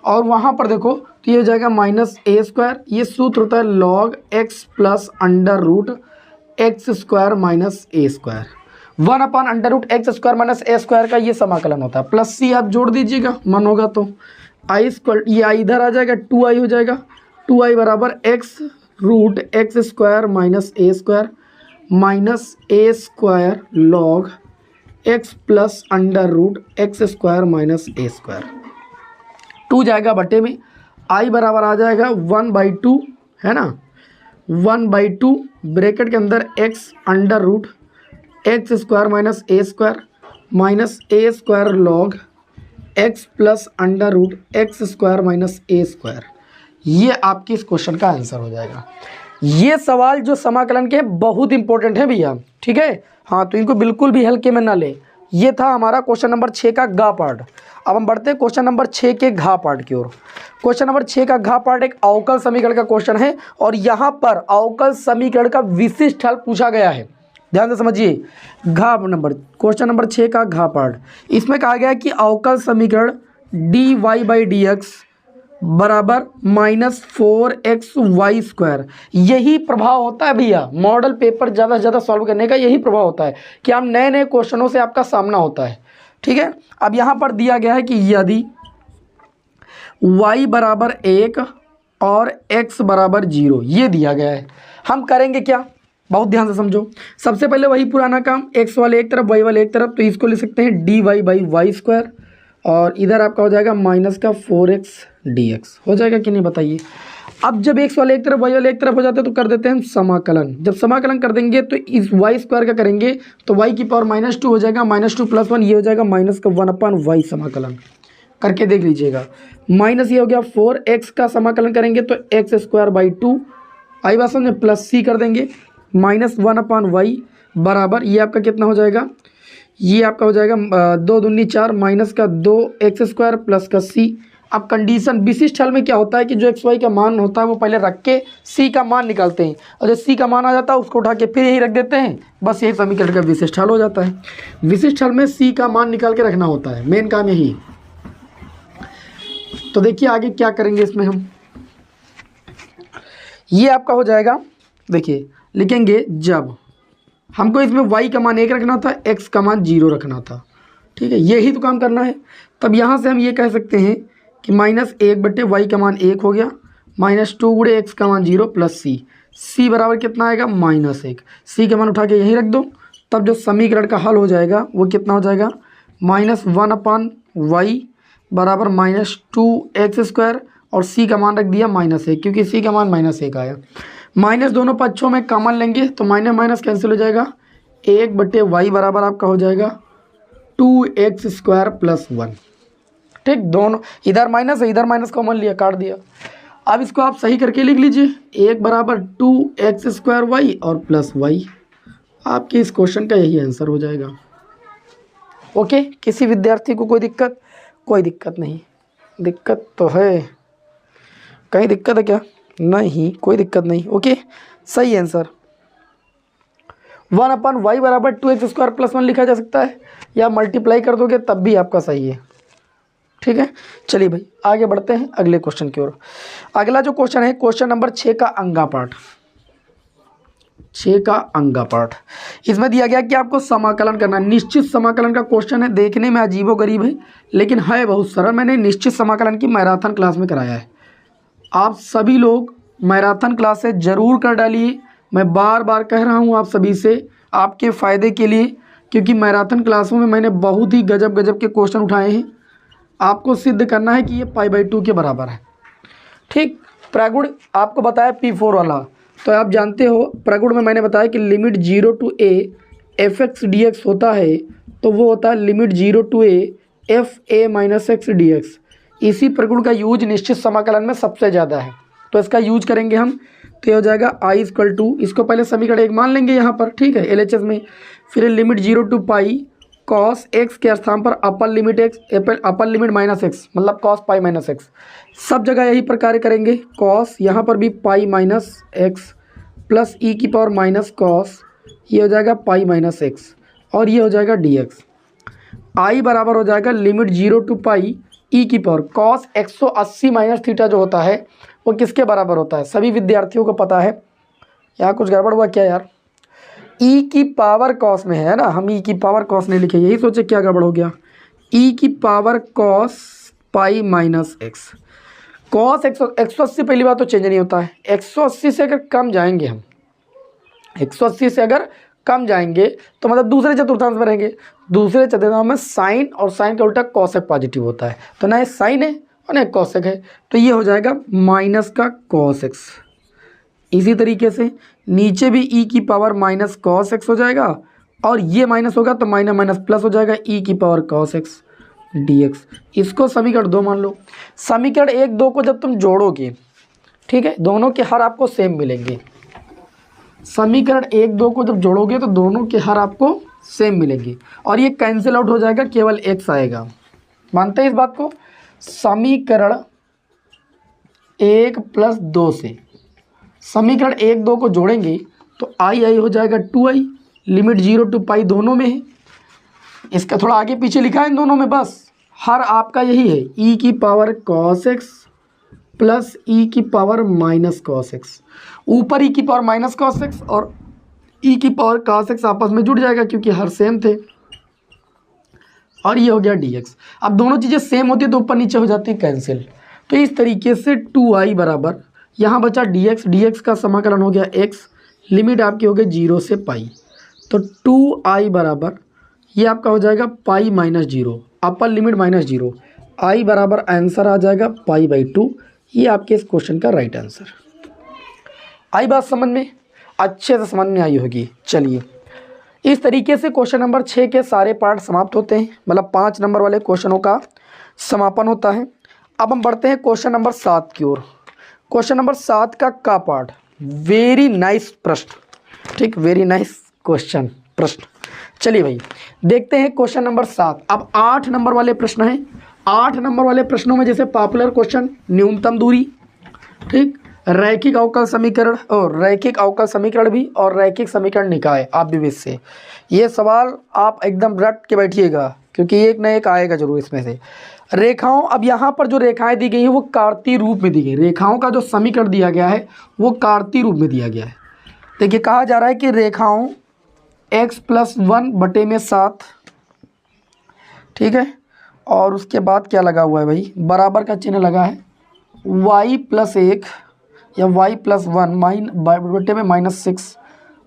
और वहाँ पर देखो तो ये हो जाएगा माइनस ए स्क्वायर। ये सूत्र होता है log x plus under root x square minus ए स्क्वायर, 1/अंडर रूट एक्स स्क्वायर माइनस ए स्क्वायर का ये समाकलन होता है। प्लस सी आप जोड़ दीजिएगा मन होगा तो, आई स्क्वायर ये आई इधर आ जाएगा, 2i हो जाएगा, 2i बराबर x root x square minus ए स्क्वायर माइनस ए square log x plus under root x square minus ए स्क्वायर। 2 जाएगा बटे में, i बराबर आ जाएगा 1/2, है ना, 1/2 ब्रैकेट के अंदर x under root x square minus ए square log x plus under root x square minus ए स्क्वायर। ये आपके इस क्वेश्चन का आंसर हो जाएगा। ये सवाल जो समाकलन के बहुत इंपॉर्टेंट है भैया, ठीक है, हाँ, तो इनको बिल्कुल भी हल्के में ना ले। ये था हमारा क्वेश्चन नंबर 6 का घ पार्ट। अब हम बढ़ते हैं क्वेश्चन नंबर 6 के घ पार्ट की ओर। क्वेश्चन नंबर 6 का घ पार्ट एक अवकल समीकरण का क्वेश्चन है, और यहाँ पर अवकल समीकरण का विशिष्ट हल पूछा गया है। ध्यान से समझिए, क्वेश्चन नंबर 6 का घ पार्ट, इसमें कहा गया है कि अवकल समीकरण dy/dx बराबर -4xy स्क्वायर, यही प्रभाव होता है भैया मॉडल पेपर ज़्यादा से ज़्यादा सॉल्व करने का, यही प्रभाव होता है कि आप नए नए क्वेश्चनों से आपका सामना होता है। ठीक है, अब यहाँ पर दिया गया है कि यदि y बराबर 1 और x बराबर 0, ये दिया गया है, हम करेंगे क्या, बहुत ध्यान से समझो। सबसे पहले वही पुराना काम, x वाले एक तरफ y वाले एक तरफ, तो इसको लिख सकते हैं dy/y स्क्वायर, और इधर आपका हो जाएगा माइनस का 4x dx हो जाएगा कि नहीं बताइए। अब जब x वाले एक तरफ y वाले एक तरफ हो जाते हैं तो कर देते हैं हम समाकलन। जब समाकलन कर देंगे तो इस y स्क्वायर का करेंगे तो y की पावर -2 हो जाएगा, -2 + 1 ये हो जाएगा माइनस का 1/y समाकलन करके देख लीजिएगा। माइनस ये हो गया 4x का समाकलन करेंगे तो x²/2 आई बात समझे, प्लस c कर देंगे -1/y बराबर ये आपका कितना हो जाएगा, ये आपका हो जाएगा 2 दूनी 4 माइनस का 2x² प्लस का c। अब कंडीशन विशिष्ट हल में क्या होता है कि जो x y का मान होता है वो पहले रख के c का मान निकालते हैं, और जो c का मान आ जाता है उसको उठा के फिर यही रख देते हैं, बस यही समीकरण का विशिष्ट हल हो जाता है। विशिष्ट हल में c का मान निकाल के रखना होता है, मेन काम यही। तो देखिए आगे क्या करेंगे इसमें हम, ये आपका हो जाएगा, देखिए लिखेंगे जब हमको इसमें y का मान 1 रखना था, x का मान 0 रखना था, ठीक है, यही तो काम करना है। तब यहाँ से हम ये कह सकते हैं कि -1/y का मान 1 हो गया, -2 × x का मान 0 प्लस c बराबर कितना आएगा -1। c का मान उठा के यहीं रख दो, तब जो समीकरण का हल हो जाएगा वो कितना हो जाएगा -1/y बराबर -2x² और c का मान रख दिया -1, क्योंकि c का मान -1 आया। माइनस दोनों पक्षों में कॉमन लेंगे तो माइनस माइनस कैंसिल हो जाएगा, 1/y बराबर आपका हो जाएगा 2x² + 1। ठीक, दोनों इधर माइनस है इधर माइनस कॉमन लिया, काट दिया। अब इसको आप सही करके लिख लीजिए, 1 बराबर 2x² और प्लस y। आपके इस क्वेश्चन का यही आंसर हो जाएगा। ओके, किसी विद्यार्थी को कोई दिक्कत? कोई दिक्कत नहीं। दिक्कत तो है, कहीं दिक्कत है क्या? नहीं, कोई दिक्कत नहीं। ओके, सही आंसर 1/y बराबर 2x² + 1 लिखा जा सकता है, या मल्टीप्लाई कर दोगे तब भी आपका सही है। ठीक है, चलिए भाई आगे बढ़ते हैं अगले क्वेश्चन की ओर। अगला जो क्वेश्चन है क्वेश्चन नंबर 6 का अंगा पार्ट। 6 का अंगा पार्ट, इसमें दिया गया कि आपको समाकलन करना है। निश्चित समाकलन का क्वेश्चन है, देखने में अजीबोगरीब है लेकिन है बहुत सरल। मैंने निश्चित समाकलन की मैराथन क्लास में कराया है। आप सभी लोग मैराथन क्लासेस ज़रूर कर डालिए। मैं बार बार कह रहा हूँ आप सभी से, आपके फ़ायदे के लिए, क्योंकि मैराथन क्लासों में मैंने बहुत ही गजब गजब के क्वेश्चन उठाए हैं। आपको सिद्ध करना है कि ये π/2 के बराबर है। ठीक, प्रगुण आपको बताया P4 वाला, तो आप जानते हो प्रगुण में मैंने बताया कि limit 0 to a fx dx होता है, तो वो होता है limit 0 to a fa - x dx। इसी प्रगुण का यूज निश्चित समाकलन में सबसे ज़्यादा है, तो इसका यूज करेंगे हम। तो ये हो जाएगा I = इसको पहले समीकरण 1 मान लेंगे यहाँ पर, ठीक है, LHS में। फिर लिमिट 0 to π cos x के स्थान पर upper limit x, upper limit -x मतलब cos π - x। सब जगह यही प्रकार करेंगे। cos यहाँ पर भी π - x प्लस e⁻- cos, ये हो जाएगा π - x और ये हो जाएगा dx। I बराबर हो जाएगा limit 0 to π e⁻, cos 180 - theta जो होता है वो किसके बराबर होता है? सभी विद्यार्थियों को पता है। यहाँ कुछ गड़बड़ हुआ क्या यार? e⁻cos में है ना, हम e⁻cos नहीं लिखे, यही सोचे क्या गड़बड़ हो गया। e⁻cos π - x। cos 180 पहली बात तो चेंज नहीं होता है। 180 से अगर कम जाएंगे हम, 180 से अगर कम जाएंगे तो मतलब दूसरे चतुर्थांश में रहेंगे। दूसरे चतुर्थांश में साइन, और साइन का उल्टा कॉसेक पॉजिटिव होता है, तो ना ये साइन है और ना कॉसेक है, तो ये हो जाएगा माइनस का cos x। इसी तरीके से नीचे भी e⁻- cos x हो जाएगा, और ये माइनस होगा तो माइनस माइनस प्लस हो जाएगा e⁻cos x dx। इसको समीकरण 2 मान लो। समीकरण 1 2 को जब तुम जोड़ोगे, ठीक है, दोनों के हर आपको सेम मिलेंगे। समीकरण 1 2 को जब जोड़ोगे तो दोनों के हर आपको सेम मिलेंगे, और ये कैंसिल आउट हो जाएगा, केवल x आएगा। मानते हैं इस बात को? समीकरण 1 + 2 से समीकरण 1 2 को जोड़ेंगे तो i हो जाएगा 2i। लिमिट 0 to π दोनों में है, इसका थोड़ा आगे पीछे लिखा है इन दोनों में, बस हर आपका यही है e⁻cos x plus e⁻- cos x। ऊपर e⁻- cos x और e⁻cos x आपस में जुड़ जाएगा क्योंकि हर सेम थे, और ये हो गया dx। अब दोनों चीज़ें सेम होती है तो ऊपर नीचे हो जाती है कैंसिल। तो इस तरीके से 2i बराबर, यहाँ बचा dx, dx का समाकलन हो गया x, लिमिट आपकी हो गई 0 से π, तो 2i बराबर ये आपका हो जाएगा π - 0, अपर लिमिट -0। i बराबर आंसर आ जाएगा π/2। ये आपके इस क्वेश्चन का राइट आंसर। आई बात समझ में? अच्छे से समझ में आई होगी। चलिए, इस तरीके से क्वेश्चन नंबर 6 के सारे पार्ट समाप्त होते हैं, मतलब 5 नंबर वाले क्वेश्चनों का समापन होता है। अब हम बढ़ते हैं क्वेश्चन नंबर 7 की ओर। क्वेश्चन नंबर 7 का पार्ट, वेरी नाइस प्रश्न, ठीक, वेरी नाइस क्वेश्चन प्रश्न। चलिए भाई देखते हैं क्वेश्चन नंबर 7। अब 8 नंबर वाले प्रश्न हैं। 8 नंबर वाले प्रश्नों में जैसे पॉपुलर क्वेश्चन, न्यूनतम दूरी, ठीक, रैखिक अवकल समीकरण, और रैखिक अवकल समीकरण भी, और रैखिक समीकरण निकाय आप भी से। ये सवाल आप एकदम रट के बैठिएगा क्योंकि एक न एक आएगा जरूर इसमें से। रेखाओं, अब यहाँ पर जो रेखाएं दी गई हैं वो कार्तीय रूप में दी गई। रेखाओं का जो समीकरण दिया गया है वो कार्तीय रूप में दिया गया है। देखिए कहा जा रहा है कि रेखाओं x + 1/7, ठीक है, और उसके बाद क्या लगा हुआ है भाई, बराबर का चिन्ह लगा है, y + 1 या y + 1 -6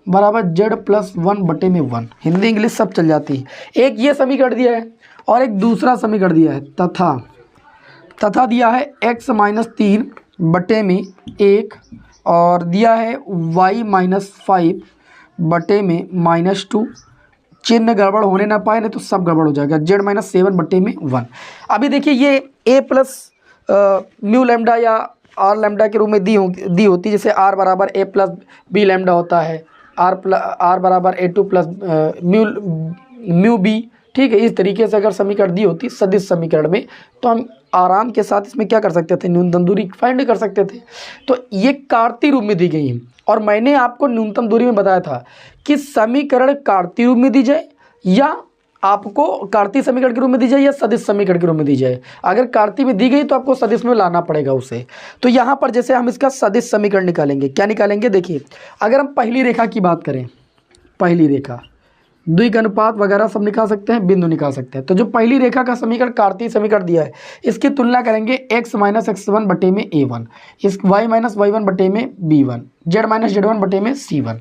बराबर z + 1/1। हिंदी इंग्लिश सब चल जाती है। एक ये समीकरण दिया है और एक दूसरा समीकरण दिया है, तथा तथा दिया है x माइनस 3 बटे में 1 और दिया है y माइनस 5 बटे में -2। चिन्ह गड़बड़ होने ना पाए, नहीं तो सब गड़बड़ हो जाएगा। z माइनस 7 बटे में 1। अभी देखिए ये a प्लस म्यू लैम्डा या आर लैम्डा के रूप में दी होती, जैसे r बराबर a प्लस बी लैम्डा होता है, r बराबर a2 प्लस म्यू बी। ठीक है, इस तरीके से अगर समीकरण दी होती सदिश समीकरण में, तो हम आराम के साथ इसमें क्या कर सकते थे, न्यूनतम दूरी फाइंड कर सकते थे। तो ये कार्तीय रूप में दी गई है, और मैंने आपको न्यूनतम दूरी में बताया था कि समीकरण कार्तीय रूप में दी जाए या आपको कार्तीय समीकरण के रूप में दी जाए या सदिश समीकरण के रूप में दी जाए। अगर कार्तीय में दी गई तो आपको सदिश में लाना पड़ेगा उसे। तो यहाँ पर जैसे हम इसका सदिश समीकरण निकालेंगे, क्या निकालेंगे, देखिए अगर हम पहली रेखा की बात करें, पहली रेखा द्विक अनुपात वगैरह सब निकाल सकते हैं, बिंदु निकाल सकते हैं। तो जो पहली रेखा का समीकरण कार्तीय समीकरण दिया है, इसकी तुलना करेंगे x माइनस x1 बटे में a1, इस y माइनस y1 बटे में b1, z माइनस z1 बटे में c1।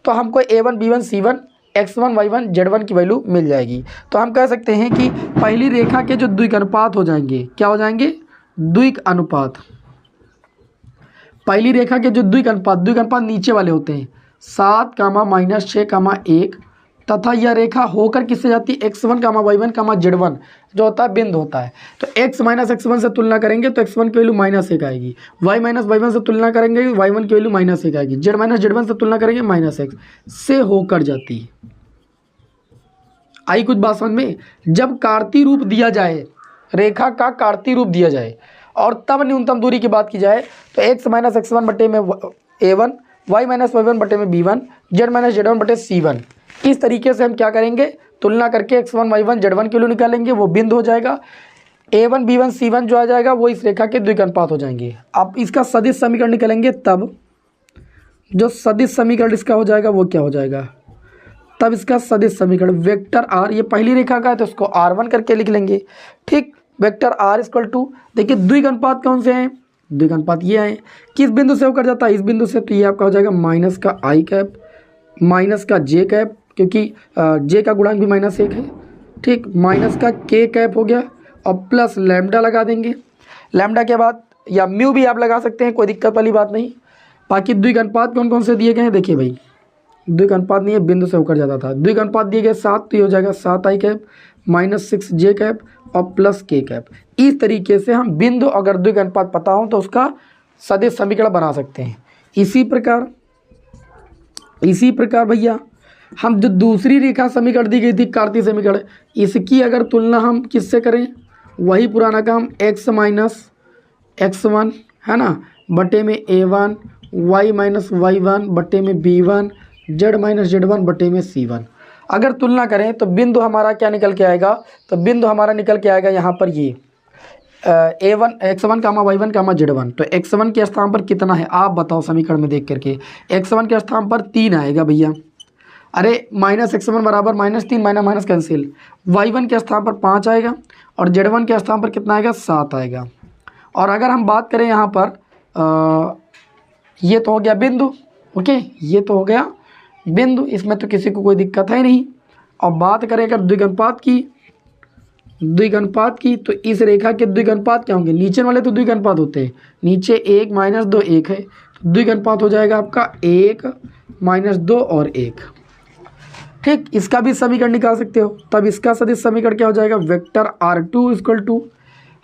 तो हमको a1 b1 c1 x1 y1 z1 की वैल्यू मिल जाएगी। तो हम कह सकते हैं कि पहली रेखा के जो द्विक अनुपात हो जाएंगे, क्या हो जाएंगे, द्विक अनुपात। पहली रेखा के जो द्विक अनुपात नीचे वाले होते हैं 7 कामा माइनस 6 कामा 1, तथा यह रेखा होकर किससे जाती है, x1 कामा y1 कामा z1 जो होता है बिंदु होता है। तो x माइनस x1 से तुलना करेंगे तो x1 की वैल्यू -1 आएगी, y माइनस y1 से तुलना करेंगे y1 की वैल्यू -1 आएगी, z माइनस z1 से तुलना करेंगे -x से होकर जाती है। आई कुछ बात समझ में। जब कार्तीय रूप दिया जाए, रेखा का कार्तीय रूप दिया जाए और तब न्यूनतम दूरी की बात की जाए, तो x माइनस x1 बटे में a1, y माइनस y1 बटे में b1, z माइनस z1 बटे c1। इस तरीके से हम क्या करेंगे, तुलना करके x1 y1 z1 के लिए निकालेंगे, वो बिंदु हो जाएगा। a1 b1 c1 जो आ जाएगा वो इस रेखा के द्विक अनुपात हो जाएंगे। अब इसका सदिश समीकरण निकालेंगे, तब जो सदिश समीकरण इसका हो जाएगा वो क्या हो जाएगा, तब इसका सदिश समीकरण वेक्टर r, ये पहली रेखा का है तो इसको r1 करके लिख लेंगे। ठीक, वेक्टर r इक्वल टू, देखिए द्विक अनुपात कौन से हैं, द्विक अनुपात ये है, किस बिंदु से होकर जाता है, इस बिंदु से। तो ये आपका हो जाएगा माइनस का i कैप माइनस का j कैप, क्योंकि j का गुणांक भी -1 है। ठीक, माइनस का k कैप हो गया और प्लस लैम्डा लगा देंगे। लैम्डा के बाद या म्यू भी आप लगा सकते हैं, कोई दिक्कत वाली बात नहीं। बाकी द्विक अनुपात कौन कौन से दिए गए हैं, देखिए भाई द्विक अनुपात नहीं है, बिंदु से होकर जाता था। द्विक अनुपात दिए गए 7, तो ये हो जाएगा 7i कैप -6 j कैप और प्लस k कैप। इस तरीके से हम बिंदु अगर द्विक अनुपात पता हो तो उसका सदिश समीकरण बना सकते हैं। इसी प्रकार भैया हम जो दूसरी रेखा समीकरण दी गई थी कार्तीय समीकरण, इसकी अगर तुलना हम किससे करें, वही पुराना काम x माइनस x1 है ना बटे में a1, y माइनस y1 बटे में b1, z माइनस z1 बटे में c1। अगर तुलना करें तो बिंदु हमारा क्या निकल के आएगा, तो बिंदु हमारा निकल के आएगा यहाँ पर ये a1 x1 कामा y1 कामा z1। तो x1 के स्थान पर कितना है आप बताओ, समीकरण में देख करके x1 के स्थान पर 3 आएगा भैया। अरे माइनस x1 बराबर -3, माइनस कैंसिल। y1 के स्थान पर 5 आएगा और z1 के स्थान पर कितना आएगा, 7 आएगा। और अगर हम बात करें यहाँ पर ये तो हो गया बिंदु, ओके, ये तो हो गया बिंदु, इसमें तो किसी को कोई दिक्कत है नहीं। और बात करें अगर द्विक अनुपात की, तो इस रेखा के द्विक अनुपात क्या होंगे, नीचे वाले तो द्विक अनुपात होते हैं, नीचे 1 - 2 1 है, तो द्विक अनुपात हो जाएगा आपका 1 - 2 और 1। ठीक, इसका भी समीकरण निकाल सकते हो। तब इसका सदिश समीकरण क्या हो जाएगा, वेक्टर r2 इक्वल टू,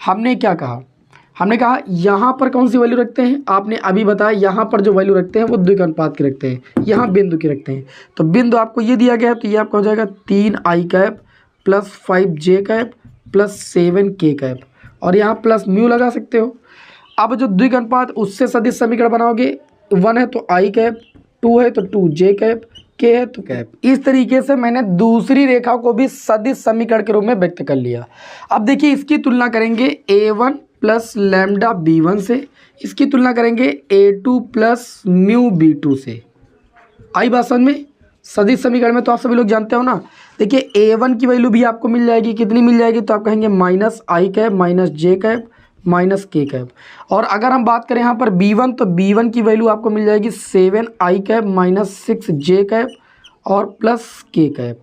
हमने क्या कहा, हमने कहा यहाँ पर कौन सी वैल्यू रखते हैं, आपने अभी बताया यहाँ पर जो वैल्यू रखते हैं वो द्विक अनुपात की रखते हैं, यहाँ बिंदु की रखते हैं। तो बिंदु आपको ये दिया गया है, तो ये आपका हो जाएगा 3i cap plus 5j cap plus 7k cap, और यहाँ प्लस म्यू लगा सकते हो। अब जो द्विक अनुपात उससे सदिश समीकरण बनाओगे, 1 है तो i कैप, 2 है तो 2j कैप, k है तो कैप। इस तरीके से मैंने दूसरी रेखा को भी सदिश समीकरण के रूप में व्यक्त कर लिया। अब देखिए इसकी तुलना करेंगे a1 प्लस लैम्डा b1 से, इसकी तुलना करेंगे a2 प्लस म्यू b2 से। आई बात समझ में। सदिश समीकरण में तो आप सभी लोग जानते हो ना। देखिए a1 की वैल्यू भी आपको मिल जाएगी, कितनी मिल जाएगी, तो आप कहेंगे -i cap -j cap -k cap. और अगर हम बात करें यहाँ पर b1, तो b1 की वैल्यू आपको मिल जाएगी 7i कैप -6j कैप और प्लस k कैप।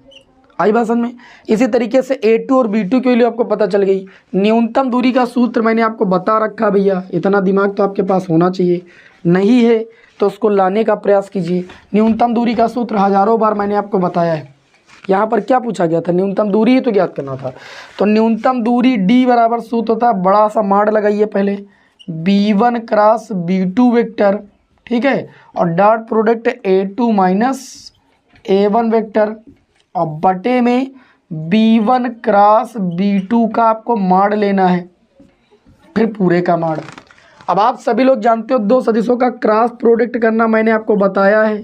आई बात समझ में। इसी तरीके से A2 और B2 की वैल्यू आपको पता चल गई। न्यूनतम दूरी का सूत्र मैंने आपको बता रखा भैया, इतना दिमाग तो आपके पास होना चाहिए, नहीं है तो उसको लाने का प्रयास कीजिए। न्यूनतम दूरी का सूत्र हज़ारों बार मैंने आपको बताया है। यहाँ पर क्या पूछा गया था, न्यूनतम दूरी ही तो ज्ञात करना था। तो न्यूनतम दूरी D बराबर सूत्र होता है, बड़ा सा माड लगाइए पहले, B1 क्रॉस B2 वेक्टर, ठीक है, और dot product A2 minus A1 vector, और बटे में B1 क्रॉस B2 का आपको माड लेना है, फिर पूरे का माड। अब आप सभी लोग जानते हो दो सदिशों का क्रॉस प्रोडक्ट करना मैंने आपको बताया है,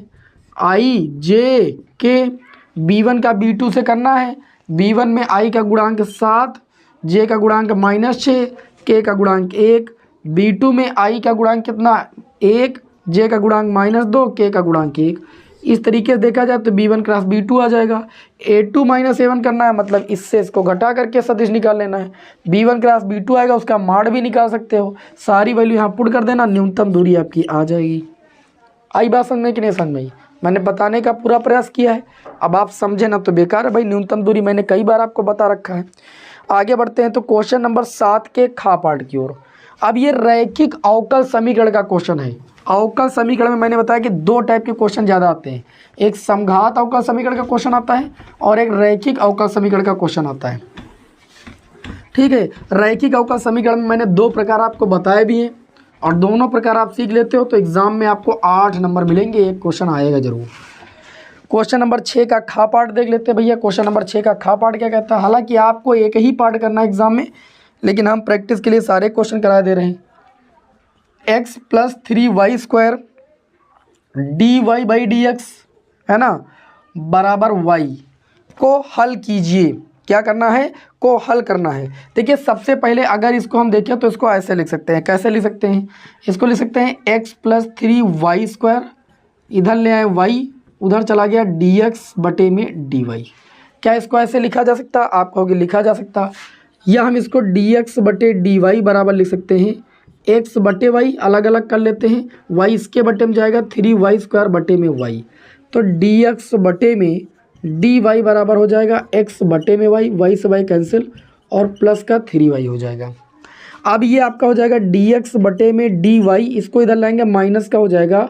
I J K, B1 का B2 से करना है। B1 में I का गुणांक 7, J का गुणांक -6, K का गुणांक 1, B2 में I का गुणांक कितना 1, J का गुणांक -2, K का गुणांक 1। इस तरीके से देखा जाए तो B1 क्रॉस B2 आ जाएगा। A2 माइनस A1 करना है, मतलब इससे इसको घटा करके सदिश निकाल लेना है। B1 क्रॉस B2 आएगा, उसका माड भी निकाल सकते हो। सारी वैल्यू यहाँ पुट कर देना, न्यूनतम दूरी आपकी आ जाएगी। आई बात समझ में कि नहीं समझ में? मैंने बताने का पूरा प्रयास किया है, अब आप समझे ना तो बेकार है भाई। न्यूनतम दूरी मैंने कई बार आपको बता रखा है। आगे बढ़ते हैं तो क्वेश्चन नंबर 7 के खा पार्ट की ओर। अब ये रैखिक अवकल समीकरण का क्वेश्चन है। अवकल समीकरण में मैंने बताया कि दो टाइप के क्वेश्चन ज़्यादा आते हैं, एक समघात अवकल समीकरण का क्वेश्चन आता है और एक रैखिक अवकल समीकरण का क्वेश्चन आता है, ठीक है। रैखिक अवकल समीकरण में मैंने दो प्रकार आपको बताए भी हैं, और दोनों प्रकार आप सीख लेते हो तो एग्जाम में आपको 8 नंबर मिलेंगे, एक क्वेश्चन आएगा जरूर। क्वेश्चन नंबर 6 का खा पार्ट देख लेते हैं भैया। क्वेश्चन नंबर 6 का खा पार्ट क्या कहता है? हालांकि आपको एक ही पार्ट करना है एग्जाम में, लेकिन हम प्रैक्टिस के लिए सारे क्वेश्चन करा दे रहे हैं। x + 3y² dy/dx है ना, बराबर y को हल कीजिए। क्या करना है? को हल करना है। देखिए सबसे पहले अगर इसको हम देखें तो इसको ऐसे लिख सकते हैं। कैसे लिख सकते हैं? इसको लिख सकते हैं x + 3y², इधर ले आए y, उधर चला गया dx/dy। क्या इसको ऐसे लिखा जा सकता? आप कहोगे लिखा जा सकता, या हम इसको dx/dy बराबर लिख सकते हैं x/y, अलग अलग कर लेते हैं, y इसके बटे में जाएगा 3y² बटे में y, तो dx बटे में dy बराबर हो जाएगा x बटे में y से y कैंसिल, और प्लस का 3y हो जाएगा। अब ये आपका हो जाएगा dx बटे में dy, इसको इधर लाएंगे माइनस का हो जाएगा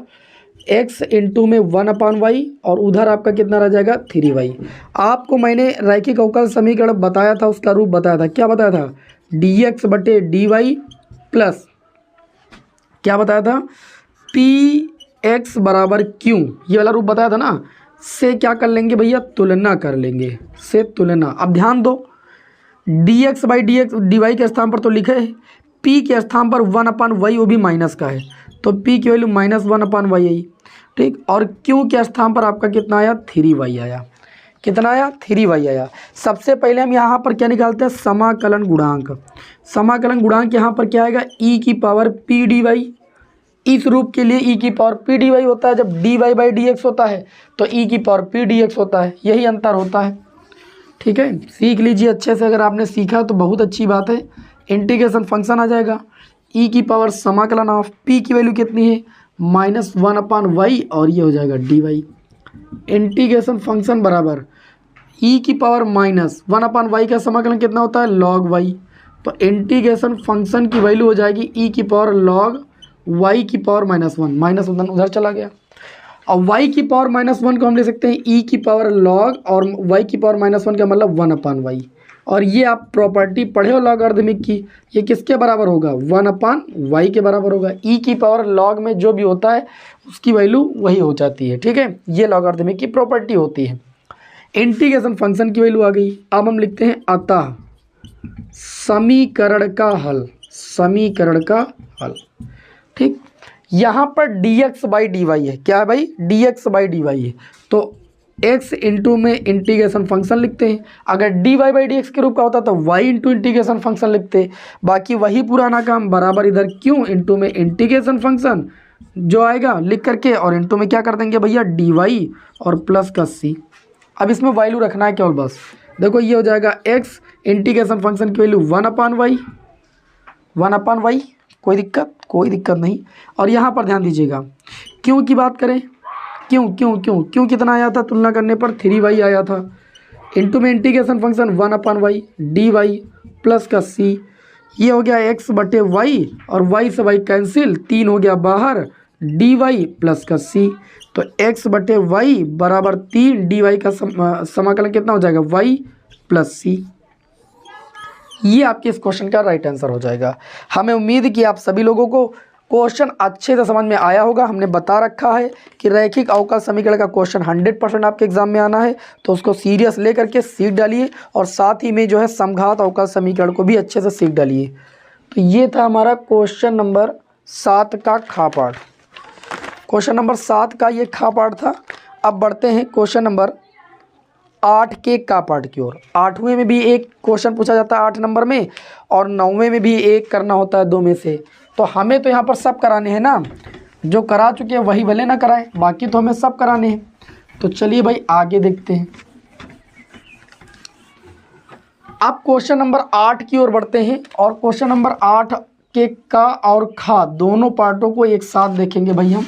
x इंटू में 1/y, और उधर आपका कितना रह जाएगा 3y। आपको मैंने रैखिक अवकल समीकरण बताया था, उसका रूप बताया था। क्या बताया था? dx बटे dy प्लस क्या बताया था? px बराबर q, ये वाला रूप बताया था ना, से क्या कर लेंगे भैया? तुलना कर लेंगे, से तुलना। अब ध्यान दो, dx/dx dy के स्थान पर तो लिखे है, p के स्थान पर 1/y, वो भी माइनस का है, तो p की वैल्यू -1/y आई, ठीक। और q के स्थान पर आपका कितना आया? 3y आया। कितना आया? 3y आया। सबसे पहले हम यहाँ पर क्या निकालते हैं? समाकलन गुणांक। समाकलन गुणांक यहाँ पर क्या आएगा? e⁻p/dy। इस रूप के लिए e⁻p/dy होता है, जब dy/dx होता है तो e⁻p/dx होता है, यही अंतर होता है, ठीक है। सीख लीजिए अच्छे से, अगर आपने सीखा तो बहुत अच्छी बात है। इंटीग्रेशन फंक्शन आ जाएगा, e⁻ समाकलन ऑफ p की वैल्यू कितनी है? -1/y, और ये हो जाएगा dy। इंटीग्रेशन फंक्शन बराबर e⁻−1/y का समाकलन कितना होता है? log y। तो इंटीग्रेशन फंक्शन की वैल्यू हो जाएगी e⁻log y⁻−1, -1 उधर चला गया। और y⁻−1 को हम ले सकते हैं e⁻log, और y⁻−1 का मतलब 1/y। और ये आप प्रॉपर्टी पढ़े हो लॉगरिथमिक की, ये किसके बराबर होगा? 1/y के बराबर होगा। e⁻log में जो भी होता है उसकी वैल्यू वही हो जाती है, ठीक है। ये लॉगरिथमिक की प्रॉपर्टी होती है। इंटीग्रेशन फंक्शन की वैल्यू आ गई। अब हम लिखते हैं अतः समीकरण का हल, समीकरण का हल, ठीक। यहाँ पर dx/dy है, क्या है भाई? dx/dy है, तो x इंटू में इंटीग्रेशन फंक्शन लिखते हैं। अगर dy/dx के रूप का होता तो y इंटू इंटीग्रेशन फंक्शन लिखते। बाकी वही पुराना काम, बराबर इधर q इंटू में इंटीग्रेशन फंक्शन जो आएगा लिख करके, और इंटू में क्या कर देंगे भैया? dy, और प्लस का c। अब इसमें वैल्यू रखना है केवल बस। देखो ये हो जाएगा x, इंटीग्रेशन फंक्शन की वैल्यू 1/y, 1/y, कोई दिक्कत? कोई दिक्कत नहीं। और यहाँ पर ध्यान दीजिएगा, क्यों की बात करें, क्यों कितना आया था? तुलना करने पर 3y आया था। इंटू में integration function 1/y dy plus का c, ये हो गया x बटे y और y से y कैंसिल, 3 हो गया बाहर dy प्लस का c। तो x बटे y बराबर 3 dy का समाकलन कितना हो जाएगा y प्लस c। ये आपके इस क्वेश्चन का राइट आंसर हो जाएगा। हमें उम्मीद कि आप सभी लोगों को क्वेश्चन अच्छे से समझ में आया होगा। हमने बता रखा है कि रैखिक अवकल समीकरण का क्वेश्चन 100% आपके एग्जाम में आना है, तो उसको सीरियस लेकर के सीख डालिए और साथ ही में जो है समघात अवकल समीकरण को भी अच्छे से सीख डालिए। तो ये था हमारा क्वेश्चन नंबर 7 का खा पार्ट। क्वेश्चन नंबर 7 का ये खा पार्ट था। अब बढ़ते हैं क्वेश्चन नंबर 8 के का पार्ट की ओर। 8वें में भी एक क्वेश्चन पूछा जाता है 8 नंबर में, और 9वें में भी एक करना होता है 2 में से। तो हमें तो यहाँ पर सब कराने हैं ना, जो करा चुके हैं वही भले ना कराएं, बाकी तो हमें सब कराने हैं। तो चलिए भाई आगे देखते हैं। अब क्वेश्चन नंबर 8 की ओर बढ़ते हैं और क्वेश्चन नंबर 8 के का और खा दोनों पार्टों को एक साथ देखेंगे भाई। हम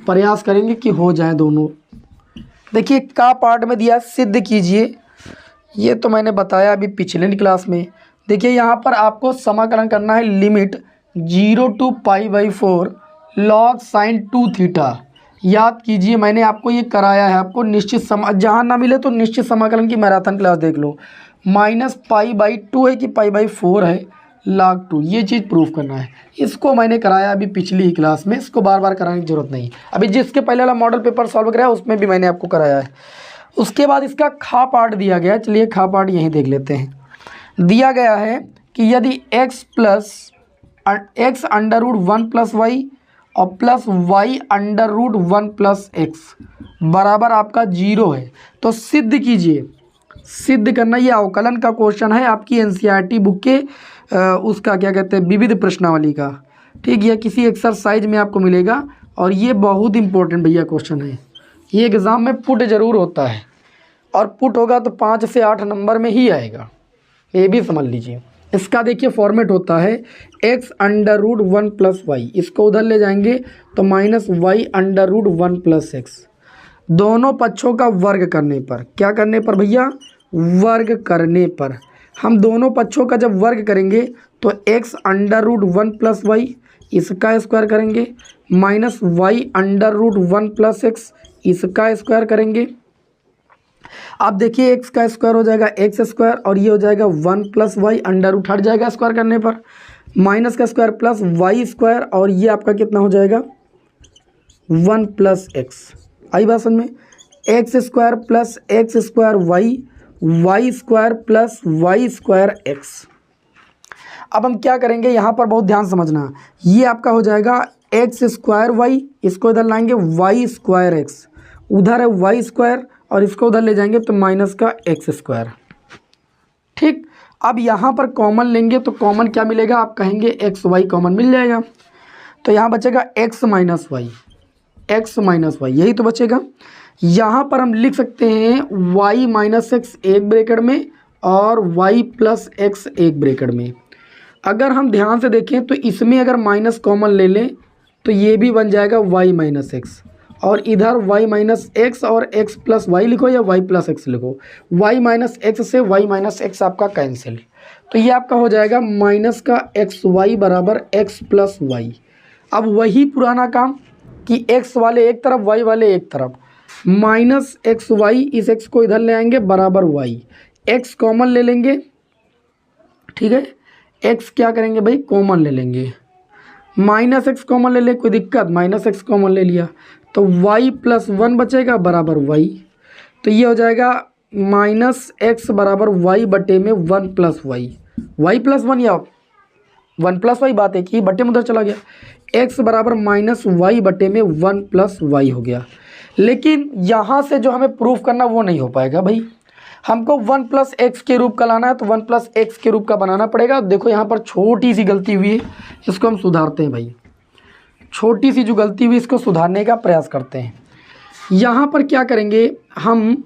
प्रयास करेंगे कि हो जाए दोनों। देखिए का पार्ट में दिया सिद्ध कीजिए, ये तो मैंने बताया अभी पिछले क्लास में। देखिए यहाँ पर आपको समाकलन करना है limit 0 to π/4 log sin 2 theta. याद कीजिए मैंने आपको ये कराया है, आपको निश्चित जहाँ ना मिले तो निश्चित समाकलन की मैराथन क्लास देख लो। -π/2 है कि π/4 है log 2, ये चीज़ प्रूफ करना है। इसको मैंने कराया अभी पिछली ही क्लास में, इसको बार बार कराने की जरूरत नहीं। अभी जिसके पहले वाला मॉडल पेपर सॉल्व कराया उसमें भी मैंने आपको कराया है। उसके बाद इसका खा पार्ट दिया गया है। चलिए खा पार्ट यहीं देख लेते हैं। दिया गया है कि यदि x √1 + y और प्लस y √1 + x बराबर आपका 0 है, तो सिद्ध कीजिए। सिद्ध करना, ये अवकलन का क्वेश्चन है आपकी एनसीईआरटी बुक के उसका क्या कहते हैं विविध प्रश्नावली का, ठीक, या किसी एक्सरसाइज में आपको मिलेगा। और ये बहुत इंपॉर्टेंट भैया क्वेश्चन है, ये एग्ज़ाम में पुट ज़रूर होता है, और पुट होगा तो 5 से 8 नंबर में ही आएगा, ये भी समझ लीजिए। इसका देखिए फॉर्मेट होता है x √1 + y, इसको उधर ले जाएंगे तो -y √1 + x। दोनों पक्षों का वर्ग करने पर, क्या करने पर भैया, वर्ग करने पर, हम दोनों पक्षों का जब वर्ग करेंगे तो x √1 + y इसका स्क्वायर करेंगे, -y √1 + x इसका स्क्वायर करेंगे। अब देखिए x का स्क्वायर हो जाएगा x² और ये हो जाएगा 1 + y, अंडर रूट हट जाएगा स्क्वायर करने पर, माइनस का स्क्वायर प्लस y² और ये आपका कितना हो जाएगा 1 + x। आई बात समझ में, x² + x² y² + y² x। अब हम क्या करेंगे, यहाँ पर बहुत ध्यान समझना, ये आपका हो जाएगा x² y, इसको इधर लाएंगे y² x, उधर है y² और इसको उधर ले जाएंगे तो माइनस का x²। ठीक, अब यहाँ पर कॉमन लेंगे तो कॉमन क्या मिलेगा, आप कहेंगे xy कॉमन मिल जाएगा, तो यहाँ बचेगा x - y, यही तो बचेगा। यहाँ पर हम लिख सकते हैं y - x एक ब्रैकेट में और y + x एक ब्रैकेट में। अगर हम ध्यान से देखें तो इसमें अगर माइनस कॉमन ले लें तो ये भी बन जाएगा y - x, और इधर y - x और x + y लिखो या y + x लिखो, y - x से y - x आपका कैंसिल, तो ये आपका हो जाएगा माइनस का xy बराबर x + y। अब वही पुराना काम कि x वाले एक तरफ y वाले एक तरफ, -xy, इस x को इधर ले आएंगे बराबर y, x कॉमन ले लेंगे, ठीक है, x क्या करेंगे भाई कॉमन ले लेंगे, -x कॉमन ले ले, कोई दिक्कत, -x कॉमन ले लिया तो y + 1 बचेगा बराबर y, तो ये हो जाएगा -x बराबर y बटे में 1 + y, y + 1 या 1 + y, बात है कि बटे में उधर चला गया, x बराबर -y बटे में 1 + y हो गया। लेकिन यहाँ से जो हमें प्रूफ करना वो नहीं हो पाएगा भाई, हमको 1 + x के रूप का लाना है तो 1 + x के रूप का बनाना पड़ेगा। देखो यहाँ पर छोटी सी गलती हुई है, इसको हम सुधारते हैं भाई, छोटी सी जो गलती हुई इसको सुधारने का प्रयास करते हैं। यहाँ पर क्या करेंगे, हम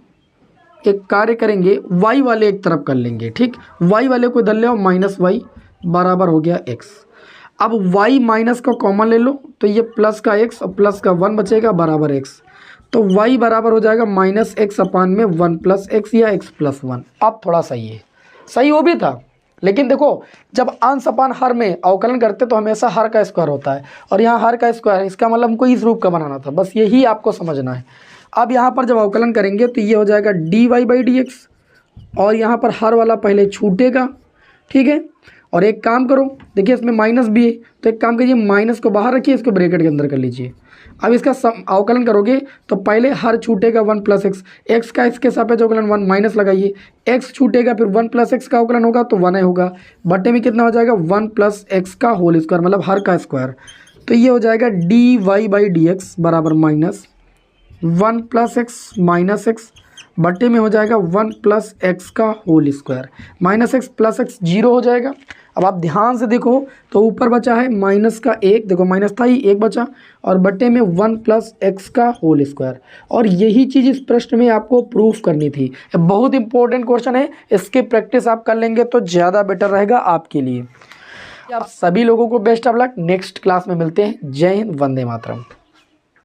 एक कार्य करेंगे, y वाले एक तरफ कर लेंगे, ठीक, y वाले को इधर ले आओ, -y बराबर हो गया x। अब y माइनस का कॉमन ले लो तो ये प्लस का x और प्लस का 1 बचेगा बराबर x, तो y बराबर हो जाएगा माइनस एक्स अपान में 1 प्लस एक्स या x प्लस 1। अब थोड़ा सही है, सही वो भी था, लेकिन देखो जब अंश अपान हर में अवकलन करते तो हमेशा हर का स्क्वायर होता है, और यहाँ हर का स्क्वायर है, इसका मतलब हमको इस रूप का बनाना था, बस यही आपको समझना है। अब यहाँ पर जब अवकलन करेंगे तो ये हो जाएगा dy बाई डी एक्स, और यहाँ पर हर वाला पहले छूटेगा, ठीक है। और एक काम करो, देखिए इसमें माइनस भी है, तो एक काम कीजिए माइनस को बाहर रखिए, इसको ब्रैकेट के अंदर कर लीजिए। अब इसका अवकलन करोगे तो पहले हर छूटेगा 1 प्लस एक्स, एक्स का इसके सापेक्ष अवकलन 1 माइनस लगाइए, एक्स छूटेगा फिर 1 प्लस एक्स का अवकलन होगा तो 1 होगा, बट्टे में कितना हो जाएगा 1 प्लस एक्स का होल स्क्वायर, मतलब हर का स्क्वायर। तो ये हो जाएगा d y by d x बराबर minus 1 plus x minus x, बट्टे में हो जाएगा 1 प्लस एक्स का whole square, minus x plus x 0 हो जाएगा। अब आप ध्यान से देखो तो ऊपर बचा है माइनस का 1, देखो माइनस था ही 1 बचा, और बट्टे में 1 प्लस एक्स का होल स्क्वायर। और यही चीज़ इस प्रश्न में आपको प्रूफ करनी थी। बहुत इंपॉर्टेंट क्वेश्चन है, इसकी प्रैक्टिस आप कर लेंगे तो ज़्यादा बेटर रहेगा आपके लिए। आप सभी लोगों को best of luck, next class में मिलते हैं। जय हिंद, वंदे मातरम।